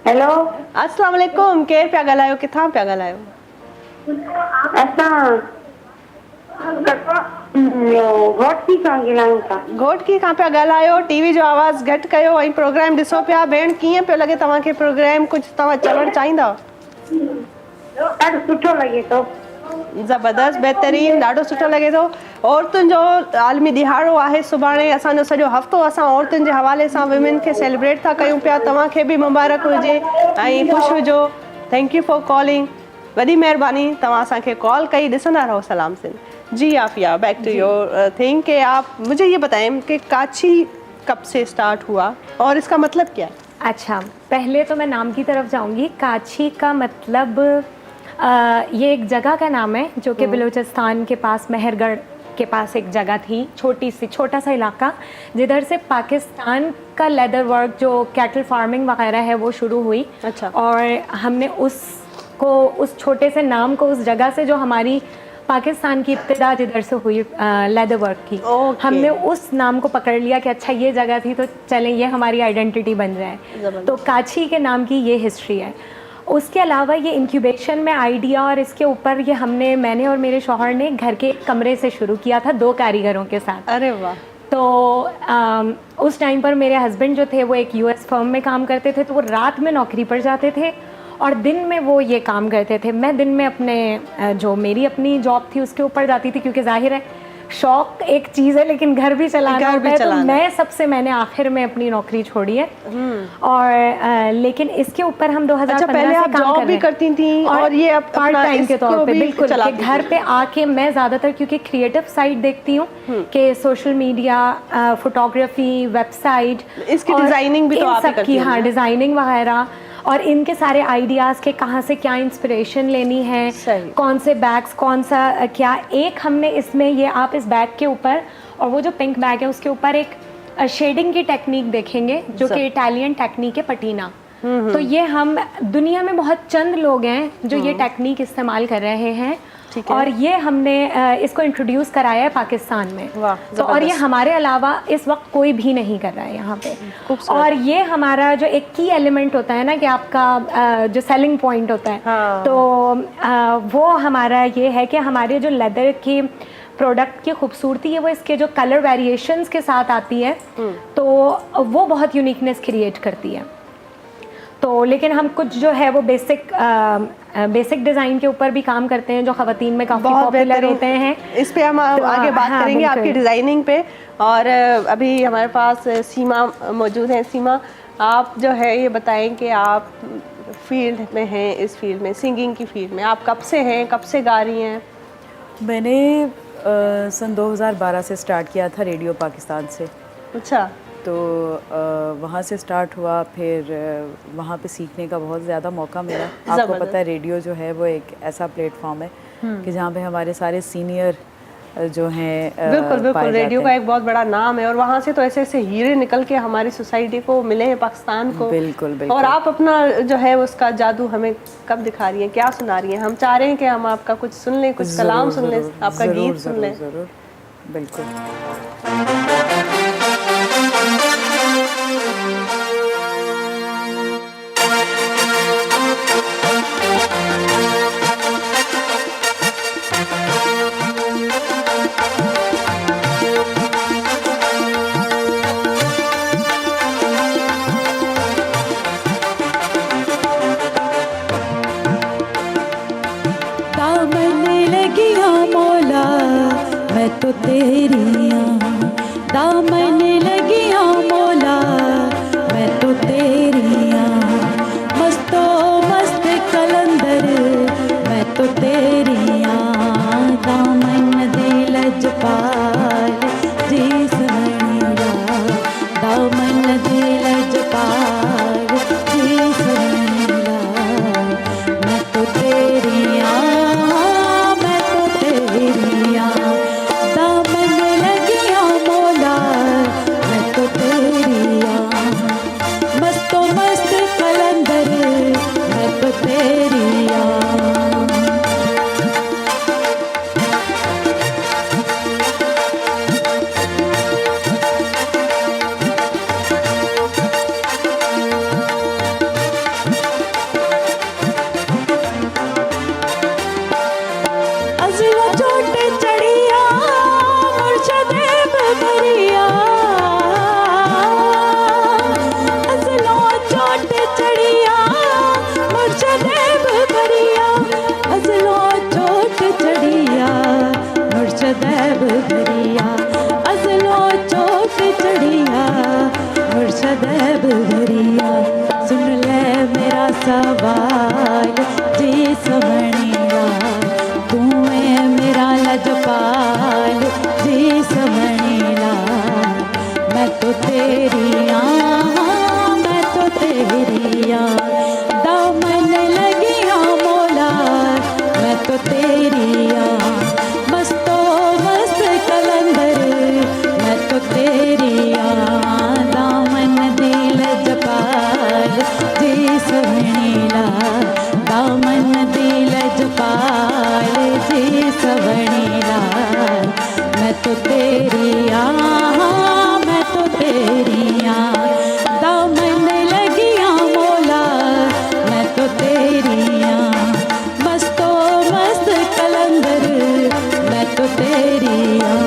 हेलो, अस्सलाम वालेकुम। केर पिया ॻाल्हायो, किथां पिया ॻाल्हायो? घोटकी खां पिया ॻाल्हायो। टीवी जो आवाज़ घटि कयो ऐं प्रोग्राम ॾिसो पिया। भेण, कीअं पियो लॻे तव्हांखे प्रोग्राम? कुझु तव्हां चवणु चाहींदा? ॾाढो सुठो लॻे थो। ज़बरदस्त, बहितरीन, ॾाढो सुठो लॻे थो। औरतुनि जो आलमी ॾिहाड़ो आहे सुभाणे। असांजो सॼो हफ़्तो असां औरतुनि जे हवाले सां विमेन खे सेलिब्रेट था कयूं पिया। तव्हांखे बि मुबारक हुजे ऐं ख़ुशि हुजो। थैंक यू फॉर कॉलिंग, वॾी महिरबानी। तव्हां असांखे कॉल कई। ॾिसंदा रहो सलाम सिंध। जी Afiya, back to your thing कि आप मुझे ये बताएं कि काची कब से स्टार्ट हुआ और इसका मतलब क्या है? अच्छा, पहले तो मैं नाम की तरफ जाऊंगी। काची का मतलब ये एक जगह का नाम है जो कि बलूचिस्तान के पास मेहरगढ़ के पास एक जगह थी, छोटा सा इलाका, जिधर से पाकिस्तान का लेदर वर्क जो कैटल फार्मिंग वगैरह है वो शुरू हुई। अच्छा। और हमने उस छोटे से नाम को, उस जगह से जो हमारी पाकिस्तान की इब्तिदा जिधर से हुई लेदर वर्क की, हमने उस नाम को पकड़ लिया कि अच्छा ये जगह थी तो चलें ये हमारी आइडेंटिटी बन जाए। तो काची के नाम की ये हिस्ट्री है। उसके अलावा ये इंक्यूबेशन में आइडिया और इसके ऊपर ये मैंने और मेरे शौहर ने घर के एक कमरे से शुरू किया था 2 कारीगरों के साथ। अरे वाह। तो उस टाइम पर मेरे हस्बैंड जो थे वो एक US फर्म में काम करते थे, तो वो रात में नौकरी पर जाते थे और दिन में वो ये काम करते थे। मैं दिन में अपने जो मेरी अपनी जॉब थी उसके ऊपर जाती थी, क्योंकि जाहिर है शौक एक चीज़ है लेकिन घर भी चलाना होता है। तो मैंने आखिर में अपनी नौकरी छोड़ी है। और लेकिन इसके ऊपर हम 2015 से काम कर रहे हैं। करती थी और ये अब पार्ट टाइम के तौर पे बिल्कुल कि घर पे आके मैं ज़्यादातर क्योंकि क्रिएटिव साइड देखती हूँ कि सोशल मीडिया, फोटोग्राफी, वेबसाइट, इसकी डिज़ाइनिंग भी तो आप ही करती हैं। हाँ, डिज़ाइनिंग वगैरह और इनके सारे आइडियाज़ के कहाँ से क्या इंस्पिरेशन लेनी है, कौन से बैग्स, कौन सा क्या। एक हमने इसमें ये आप इस बैग के ऊपर और वो जो पिंक बैग है उसके ऊपर एक शेडिंग की टेक्निक देखेंगे जो कि इटालियन टेक्निक है, पटीना। तो ये हम दुनिया में बहुत चंद लोग हैं जो ये टेक्निक इस्तेमाल कर रहे हैं और ये हमने इसको इंट्रोड्यूस कराया है पाकिस्तान में। तो और ये हमारे अलावा इस वक्त कोई भी नहीं कर रहा है यहाँ पे। और ये हमारा जो एक की एलिमेंट होता है ना कि आपका जो सेलिंग पॉइंट होता है, तो वो हमारा ये है कि हमारे जो लेदर की प्रोडक्ट की खूबसूरती है वो इसके जो कलर वेरिएशंस के साथ आती है, तो वो बहुत यूनिकनेस क्रिएट करती है। तो लेकिन हम कुछ जो है वो बेसिक डिज़ाइन के ऊपर भी काम करते हैं जो ख़वातीन में काफ़ी बहुत पॉपुलर बेहतरीन होते हैं। इस पे हम तो, आगे बात हाँ, करेंगे आपकी बिल्कुल। डिज़ाइनिंग पे। और अभी हमारे पास सीमा मौजूद हैं। सीमा, आप जो है ये बताएं कि आप फील्ड में हैं, इस फील्ड में, सिंगिंग की फील्ड में आप कब से हैं, कब से गा रही हैं? मैंने सन 2012 से स्टार्ट किया था रेडियो पाकिस्तान से। अच्छा। तो वहाँ से स्टार्ट हुआ, फिर वहाँ पे सीखने का बहुत ज़्यादा मौका मिला। आपको पता है रेडियो जो है वो एक ऐसा प्लेटफॉर्म है कि जहाँ पे हमारे सारे सीनियर जो हैं बिल्कुल बिल्कुल, पाए रेडियो जाते का हैं। एक बहुत बड़ा नाम है और वहाँ से तो ऐसे ऐसे हीरे निकल के हमारी सोसाइटी को मिले हैं, पाकिस्तान को। बिल्कुल बिल्कुल। और आप अपना जो है उसका जादू हमें कब दिखा रही हैं, क्या सुना रही हैं? हम चाह रहे हैं कि हम आपका कुछ सुन लें, कुछ कलाम सुन लें, आपका गीत सुन लें। ज़रूर, बिल्कुल। दामन लगिया मौला मैं तो तेरिया, दामन लगिया मौला मैं तो तेरिया, मस्तो मस्त कलंदर मैं तो तेरिया, दामन दे लजपाल जी सवैया, दामन दे लजपाल जी सवैया, मैं तो तेरिया, मैं तो तेरिया, दामन लगिया मौला मैं तो तेरिया, मस्तो मस्त कलंदर मैं तो तेरिया। अज़ला चोट चढ़िया मुर्शदेब भरिया, अज़ला चोट चढ़िया मुर्शदेब भरिया, अज़ला चोट चढ़िया मुर्शदेब भरिया, अज़ला चोट चढ़िया मुर्शदेब भरिया, सुन ले मेरा सवाल जी सवणिया, तू है मेरा लजपाल जी सवणिया, मैं तो तेरिया, मैं तो तेरिया, दामन लगिया मौला मैं तो तेरिया, मस्तो मस्त कलंदर मैं तो तेरिया, दामन दिल जपाल जी सवणिया, दामन दिल जपाल जी सवणिया, मैं तो तेरिया, मैं तो तेरिया, दामन लगिया मौला मैं तो तेरिया, मस्तो मस्त कलंदर मैं तो तेरिया।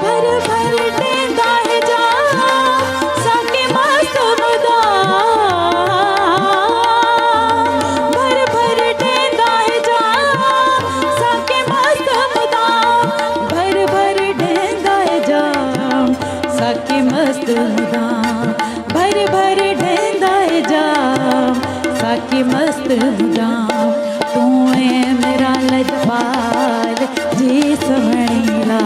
भर भर देंदा है जा साके मस्त मुदा, भर भर देंदा है जा साके मस्त मुदा, भर भर देंदा है जा साके मस्त मुदा, भर भर देंदा है जा साके मस्त मुदा, तू है मेरा लजपाल जी सवणीला,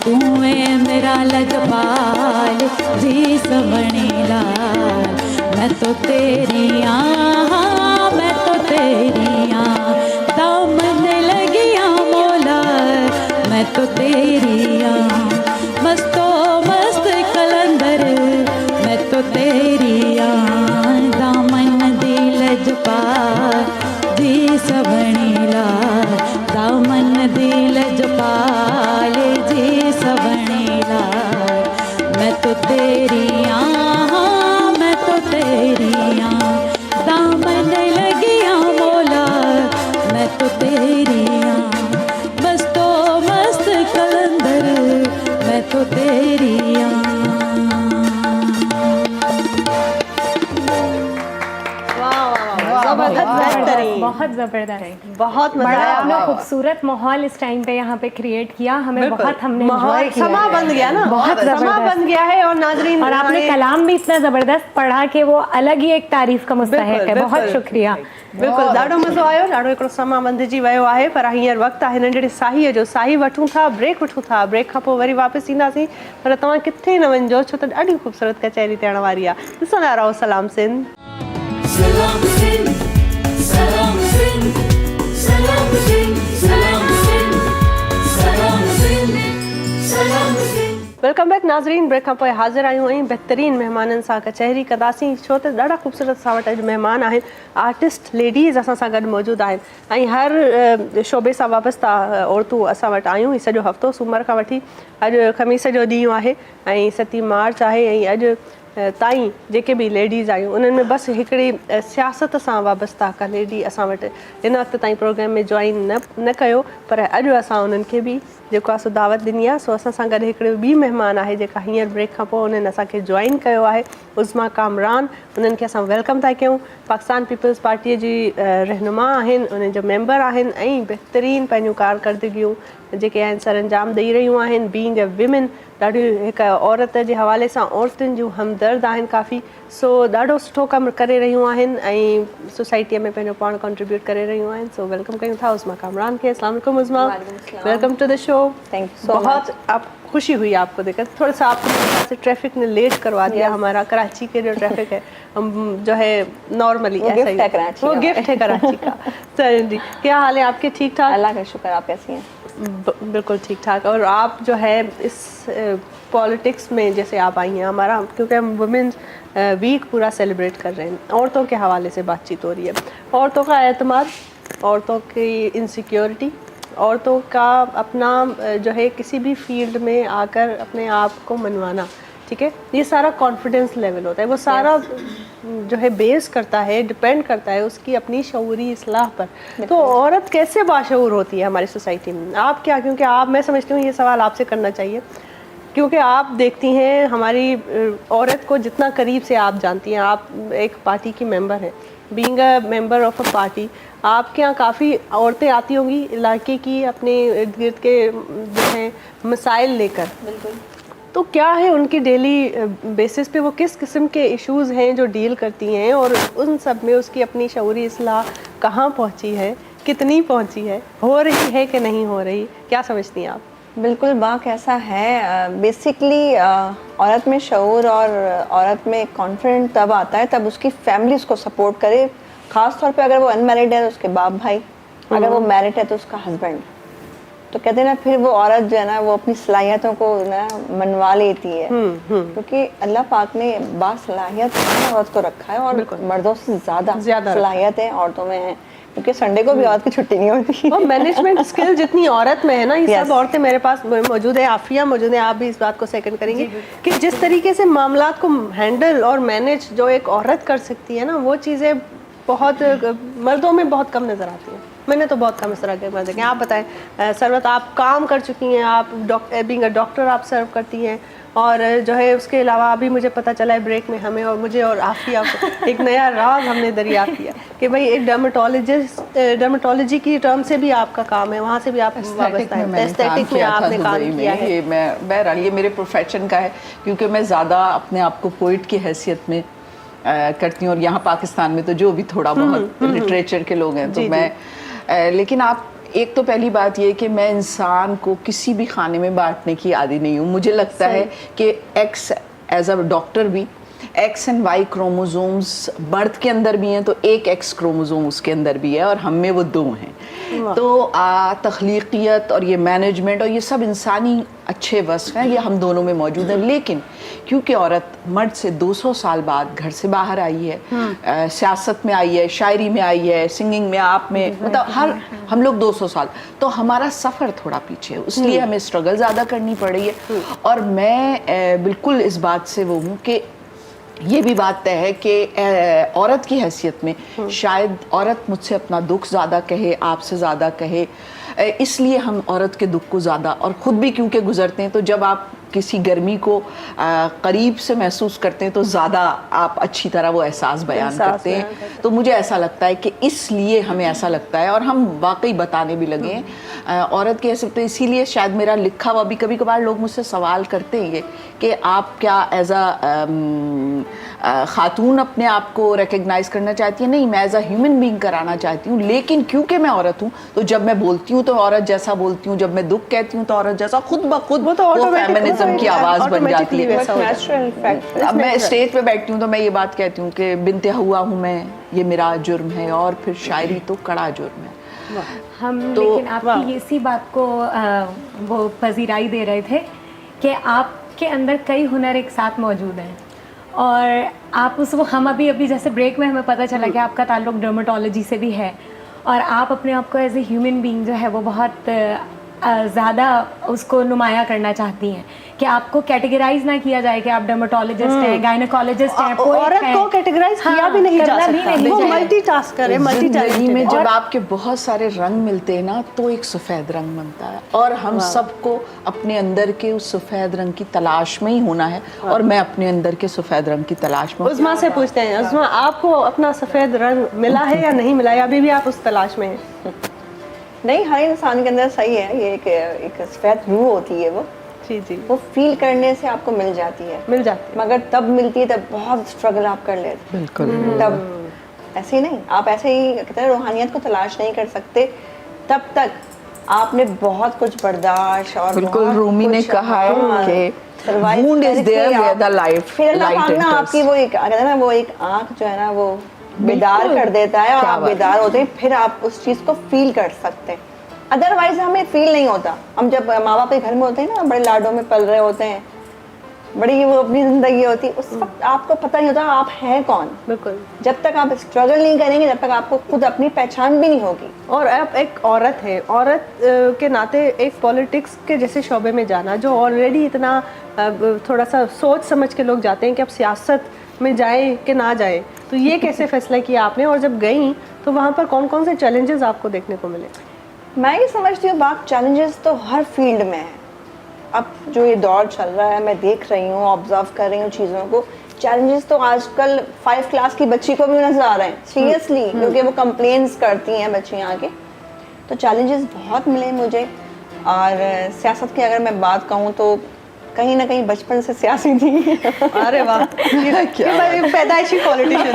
तू है मेरा लजपाल जी सवणीला, मैं तो तेरिया, मैं तो तेरिया, दामन लगिया मौला मैं तो तेरिया, मस्तो मस्त कलंदर मैं तो तेरिया, दामन दिल जपाल जी सवणीला, दामन दिल लाल जी सवणे लाल, मैं तो तेरी हाँ, मैं तो तेरी हाँ, दामन लगिया मोला, मैं तो तेरी हाँ, बस तो मस्त कलंदर, मैं तो तेरी हाँ। जबरदस्त, बेहतरीन, बहुत ज़बरदस्त, बहुत मजा बड़ा आया। आपने खूबसूरत माहौल इस टाइम पे यहाँ पे क्रिएट किया, हमें बिल्कुल। बहुत हमने माहौल enjoy किया। समा बन गया ना, बहुत समा ज़बरदस्त। बन गया है। और नाजरीन, और आपने हमारे- कलाम भी इतना ज़बरदस्त पढ़ा कि वो अलग ही एक तारीफ़ का मुस्तहिक है। बिल्कुल, बहुत बिल्कुल। शुक्रिया। बिल्कुल, ॾाढो मज़ो आयो, ॾाढो हिकिड़ो समा बंदिजी वियो आहे। पर हींअर वक़्तु आहे नंढड़ी साहीअ जो, साही वठूं था, ब्रेक वठूं था, ब्रेक खां पोइ वरी वापसि ईंदासीं। पर तव्हां किथे न वञिजो, छो त ॾाढी ख़ूबसूरत कचहरी थियण वारी आहे। ॾिसंदा रहो सलाम Sindh. Salam Sindh, Salam Sindh, Salam Sindh, Salam Sindh, Salam Sindh, Salam Sindh. Welcome back नाज़रीन। ब्रेक खां पोइ हाज़िर आहियूं ऐं बहितरीन महिमाननि सां कचहरी कंदासीं, छो त ॾाढा ख़ूबसूरत असां वटि अॼु महिमान आहिनि, आर्टिस्ट लेडीज़ असां सां गॾु मौजूदु आहिनि। ऐं हर शोबे सां वाबस्ता औरतूं असां वटि आहियूं। ही सॼो हफ़्तो सूमर खां वठी अॼु ख़मीस जो ॾींहुं आहे ऐं 7 मार्च आहे। ऐं अॼु ताईं जेके बि लेडीज़ आहियूं उन्हनि में बसि हिकिड़ी सियासत सां वाबस्ता का लेडी असां वटि हिन वक़्तु ताईं प्रोग्राम में जॉइन न कयो, पर अॼु असां उन्हनि खे बि जेको आहे सो दावत ॾिनी आहे। सो असां सां गॾु हिकिड़े ॿी महिमान आहे जेका हींअर ब्रेक खां पोइ उन्हनि असांखे जॉइन कयो आहे, उज़मा कामरान। उन्हनि खे असां वेलकम था कयूं। पाकिस्तान पीपल्स पार्टीअ जी रहनुमा आहिनि, उन्हनि जो मेंबर आहिनि ऐं बहितरीन पंहिंजूं कारकर्दगियूं जेके आहिनि सर अंजाम ॾेई रहियूं आहिनि। बीइंग अ विमेन, ॾाढी हिकु औरत जे हवाले सां औरतुनि जूं हमदर्द आहिनि काफ़ी। सो ॾाढो सुठो कमु करे रहियूं आहिनि ऐं सोसाइटीअ में पंहिंजो पाण कंट्रीब्यूट करे रहियूं आहिनि। सो वेलकम कयूं था उज़मा कामरान खे। अस्सलाम वालेकुम Uzma, welcome to the show. Thank you so बहुत आप खुशी हुई आपको देखकर। थोड़ा सा आपको ट्रैफिक ने लेट करवा दिया हमारा। कराची के जो ट्रैफिक है हम जो है नॉर्मली वो ऐसा gift ही है कराची वो का। गिफ्ट है कराची का। चलिए जी, क्या हाल है आपके? ठीक ठाक? अल्लाह का शुक्र। आप कैसी हैं? बिल्कुल ठीक ठाक। और आप जो है इस पॉलिटिक्स में जैसे आप आई हैं हमारा, क्योंकि हम वुमेन्स वीक पूरा सेलिब्रेट कर रहे हैं, औरतों के हवाले से बातचीत हो रही है। औरतों का एतमाद, औरतों की इनसिक्योरिटी, औरतों का अपना जो है किसी भी फील्ड में आकर अपने आप को मनवाना, ठीक है, ये सारा कॉन्फिडेंस लेवल होता है। वो सारा जो है बेस करता है, डिपेंड करता है उसकी अपनी शऊरी इस्लाह पर। तो औरत कैसे बाशऊर होती है हमारी सोसाइटी में? आप क्या, क्योंकि आप, मैं समझती हूँ ये सवाल आपसे करना चाहिए, क्योंकि आप देखती हैं हमारी औरत को जितना करीब से आप जानती हैं। आप एक पार्टी की मेंबर हैं, being a member of a party, आपके यहाँ काफ़ी औरतें आती होंगी इलाके की अपने इर्द गिर्द के जो हैं मसाइल लेकर। बिल्कुल। तो क्या है उनकी डेली बेसिस पे वो किस किस्म के इश्यूज़ हैं जो डील करती हैं, और उन सब में उसकी अपनी शऊरी इस्लाह कहाँ पहुँची है, कितनी पहुँची है, हो रही है कि नहीं हो रही? क्या समझती हैं आप? बिल्कुल बाक ऐसा है। बेसिकली औरत में शऊर और औरत में कॉन्फिडेंट तब आता है तब उसकी फैमिली उसको सपोर्ट करे। ख़ास तौर पे अगर वो अनमैरिड है तो उसके बाप भाई, अगर वो मैरिड है तो उसका हस्बैंड। तो कहते हैं ना, फिर वो औरत जो है ना वो अपनी सलाहियतों को ना मनवा लेती है, क्योंकि अल्लाह पाक ने बासलाहियत औरत को रखा है और मर्दों से ज़्यादा सलाहियतें औरतों में हैं, क्योंकि संडे को भी औरत की छुट्टी नहीं होती। और मैनेजमेंट स्किल जितनी औरत में है ना, ये सब औरतें मेरे पास मौजूद है। आफिया मौजूद है, आप भी इस बात को सेकंड करेंगे कि जिस तरीके से मामलात को हैंडल और मैनेज जो एक औरत कर सकती है ना, वो चीज़ें बहुत मर्दों में बहुत कम नज़र आती हैं। मैंने तो बहुत कम इस तरह के मर्द देखे। आप बताएं सरवत, आप काम कर चुकी हैं, आप बीइंग अ डॉक्टर आप सर्व करती हैं, और जो है उसके अलावा अभी मुझे पता चला है ब्रेक में हमें और मुझे और आफिया को एक नया राज हमने दरियाफ्त किया कि भाई एक डर्मेटोलॉजी की टर्म से भी आपका काम है, वहाँ से भी आप वाबस्ता है। एस्थेटिक में आपने काम किया है। ये मैं बहरहाल ये मेरे प्रोफेशन का है, क्योंकि मैं ज़्यादा अपने आप को पोइट की हैसियत में करती हूँ, और यहाँ पाकिस्तान में तो जो भी थोड़ा बहुत लिटरेचर के लोग हैं तो मैं लेकिन आप एक तो पहली बात ये कि मैं इंसान को किसी भी खाने में बांटने की आदी नहीं हूँ। मुझे लगता है कि एक्स एज अ डॉक्टर भी एक्स एंड वाई क्रोमोसोम्स मर्द के अंदर भी हैं तो एक एक्स क्रोमोसोम उसके अंदर भी है, और हम में वो 2 हैं। तो तख्लीकियत और ये मैनेजमेंट और ये सब इंसानी अच्छे वस्फ हैं, ये हम दोनों में मौजूद है। लेकिन क्योंकि औरत मर्द से 200 साल बाद घर से बाहर आई है, सियासत में आई है, शायरी में आई है, सिंगिंग में, आप में, मतलब हम लोग 200 साल, तो हमारा सफ़र थोड़ा पीछे है, इसलिए हमें स्ट्रगल ज़्यादा करनी पड़ रही है। और मैं बिल्कुल इस बात से वो हूँ कि ये भी बात तय है कि औरत की हैसियत में शायद औरत मुझसे अपना दुख ज़्यादा कहे, आपसे ज़्यादा कहे, इसलिए हम औरत के दुख को ज़्यादा, और ख़ुद भी क्योंकि गुज़रते हैं, तो जब आप किसी गर्मी को करीब से महसूस करते हैं तो ज़्यादा आप अच्छी तरह वो एहसास बयान करते हैं। तो मुझे ऐसा लगता है कि इसलिए हमें ऐसा लगता है, और हम वाकई बताने भी लगे हैं औरत की हैसियत। तो इसीलिए शायद मेरा लिखा हुआ भी, कभी कभार लोग मुझसे सवाल करते हैं कि आप क्या एज अ ख़ातून अपने आप को रिकग्नाइज़ करना चाहती है? नहीं, मैं एज अ ह्यूमन बीइंग कराना चाहती हूँ, लेकिन क्योंकि मैं औरत हूँ तो जब मैं बोलती हूँ तो औरत जैसा बोलती हूँ, जब मैं दुख कहती हूँ तो औरत जैसा, खुद ब खुद वो फेमिनिज्म की आवाज़ बन जाती है। अब मैं स्टेज पे बैठती हूँ तो मैं ये बात कहती हूँ कि बिन्ते हुआ हूँ मैं, ये मेरा जुर्म है, और फिर शायरी तो कड़ा जुर्म है। हम लेकिन आपकी इसी बात को वो पजीराई दे रहे थे कि आपके अंदर कई हुनर एक साथ मौजूद हैं, और आप उसको, हम अभी जैसे ब्रेक में हमें पता चला कि आपका ताल्लुक डर्मेटोलॉजी से भी है, और आप अपने आप को एज ए ह्यूमन बीइंग जो है वो बहुत ज़्यादा उसको नुमाया करना चाहती हैं कि आपको कैटेगराइज ना किया जाए कि आप डर्मेटोलॉजिस्ट हैं, गायनेकोलॉजिस्ट हैं, औरत को कैटेगराइज किया भी नहीं जा सकता, वो मल्टीटास्कर है, ज़िंदगी में जब आपके बहुत सारे रंग मिलते हैं ना तो एक सफ़ेद रंग बनता है, और हम सबको अपने अंदर के उस सफ़ेद रंग की तलाश में ही होना है, और मैं अपने अंदर के सफ़ेद रंग की तलाश में। उस्मा से पूछते हैं, उस्मा आपको अपना सफ़ेद रंग मिला है या नहीं मिला, या अभी भी आप उस तलाश में हैं? नहीं, हर इंसान के अंदर सही है, ये एक सफ़ेद रूह होती है, वो जी वो फील करने से आपको मिल जाती है, मगर तब मिलती है तब बहुत स्ट्रगल आप कर लेते हैं। बिल्कुल। तब ऐसे ही नहीं, आप ऐसे ही कहते हैं रूहानियत को तलाश नहीं कर सकते तब तक आपने बहुत कुछ बर्दाश्त, और बिल्कुल रूमी ने कहा है कि wound is there where the light enters। आपकी वो एक कहते हैं ना, वो एक आँख जो है ना वो बेदार कर देता है, और आप बेदार होते हैं, फिर आप उस चीज़ को फील कर सकते हैं, अदरवाइज हमें फील नहीं होता। हम जब माँ बाप के घर में होते हैं ना, बड़े लाडों में पल रहे होते हैं, बड़ी वो अपनी ज़िंदगी होती है, उस वक्त आपको पता नहीं होता आप हैं कौन। बिल्कुल, जब तक आप स्ट्रगल नहीं करेंगे, जब तक आपको खुद अपनी पहचान भी नहीं होगी। और आप एक औरत है, औरत के नाते एक पॉलिटिक्स के जैसे शोबे में जाना, जो ऑलरेडी इतना थोड़ा सा सोच समझ के लोग जाते हैं कि अब सियासत में जाए कि ना जाए, तो ये कैसे फैसला किया आपने, और जब गई तो वहाँ पर कौन कौन से चैलेंजेस आपको देखने को मिले? मैं ये समझती हूँ बात चैलेंजेस तो हर फील्ड में है। अब जो ये दौर चल रहा है, मैं देख रही हूँ, ऑब्जर्व कर रही हूँ चीज़ों को, चैलेंजेस तो आजकल 5 क्लास की बच्ची को भी नजर आ रहे हैं, सीरियसली, क्योंकि वो कंप्लेंट्स करती हैं बच्चियाँ आके। तो चैलेंजेस बहुत मिले मुझे। और सियासत की अगर मैं बात कहूँ तो कहीं ना कहीं बचपन से सियासी थी। अरे वाह, पैदाइशी पॉलिटिशियन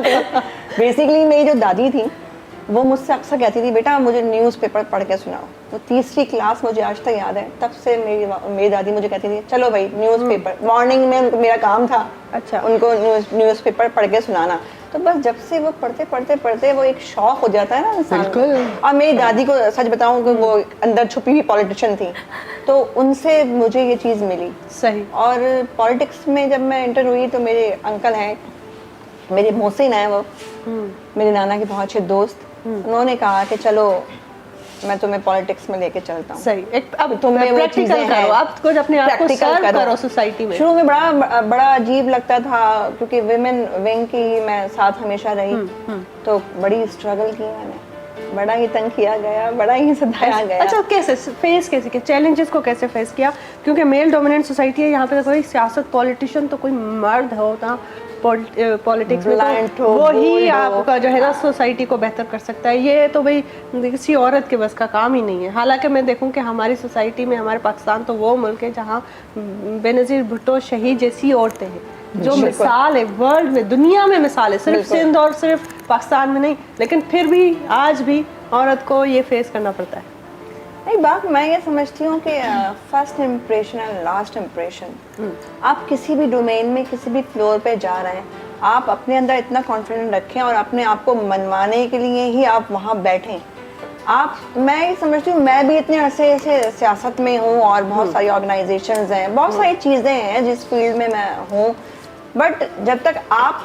थी। बेसिकली मेरी जो दादी थी वो मुझसे अक्सर कहती थी, बेटा मुझे न्यूज़पेपर पढ़ के सुनाओ। तो 3री क्लास मुझे आज तक याद है, तब से मेरी दादी मुझे कहती थी चलो भाई न्यूज़पेपर, मॉर्निंग में मेरा काम था अच्छा उनको न्यूज़पेपर पढ़ के सुनाना। तो बस जब से वो पढ़ते वो एक शौक हो जाता है ना इंसान को। और मेरी दादी को सच बताऊं कि वो अंदर छुपी हुई पॉलिटिशियन थी, तो उनसे मुझे ये चीज़ मिली। सही। और पॉलिटिक्स में जब मैं एंटर हुई तो मेरे अंकल हैं, मेरे मोहसिन हैं, वो मेरे नाना के बहुत अच्छे दोस्त, उन्होंने कहा कि चलो मैं तुम्हें पॉलिटिक्स में लेके चलता हूँ। सही। एक अब तुम्हें वो चीजें करो, आप कुछ अपने आप को सर्व करो सोसाइटी में। शुरू में बड़ा अजीब लगता था, क्योंकि विमेन विंग की मैं साथ हमेशा रही, तो बड़ी स्ट्रगल की मैंने, बड़ा ही तंग किया गया, बड़ा ही सताया गया। अच्छा, कैसे किया चैलेंजेस को कैसे फेस किया? क्योंकि मेल डोमिनेंट सोसाइटी है, यहाँ पे तो कोई सियासत पॉलिटिशियन तो कोई मर्द होता पॉलिटिक्स में, तो वो ही आपका जो है ना सोसाइटी को बेहतर कर सकता है। ये तो भाई किसी औरत के बस का काम ही नहीं है। हालांकि मैं देखूं कि हमारी सोसाइटी में, हमारे पाकिस्तान तो वो मुल्क है जहाँ बेनज़ीर भुट्टो शहीद जैसी औरतें हैं जो मिसाल है, वर्ल्ड में, दुनिया में मिसाल है, सिर्फ सिंध और सिर्फ पाकिस्तान में नहीं, लेकिन फिर भी आज भी औरत को ये फेस करना पड़ता है। नहीं, बात मैं ये समझती हूँ कि first impression and last impression, आप किसी भी डोमेन में किसी भी फ्लोर पे जा रहे हैं, आप अपने अंदर इतना कॉन्फिडेंट रखें और अपने आप को मनवाने के लिए ही आप वहाँ बैठें मैं ये समझती हूँ, मैं भी इतने अरसे से सियासत में हूँ और बहुत सारी ऑर्गेनाइजेशंस हैं, बहुत सारी चीज़ें हैं जिस फील्ड में मैं हूँ, बट जब तक आप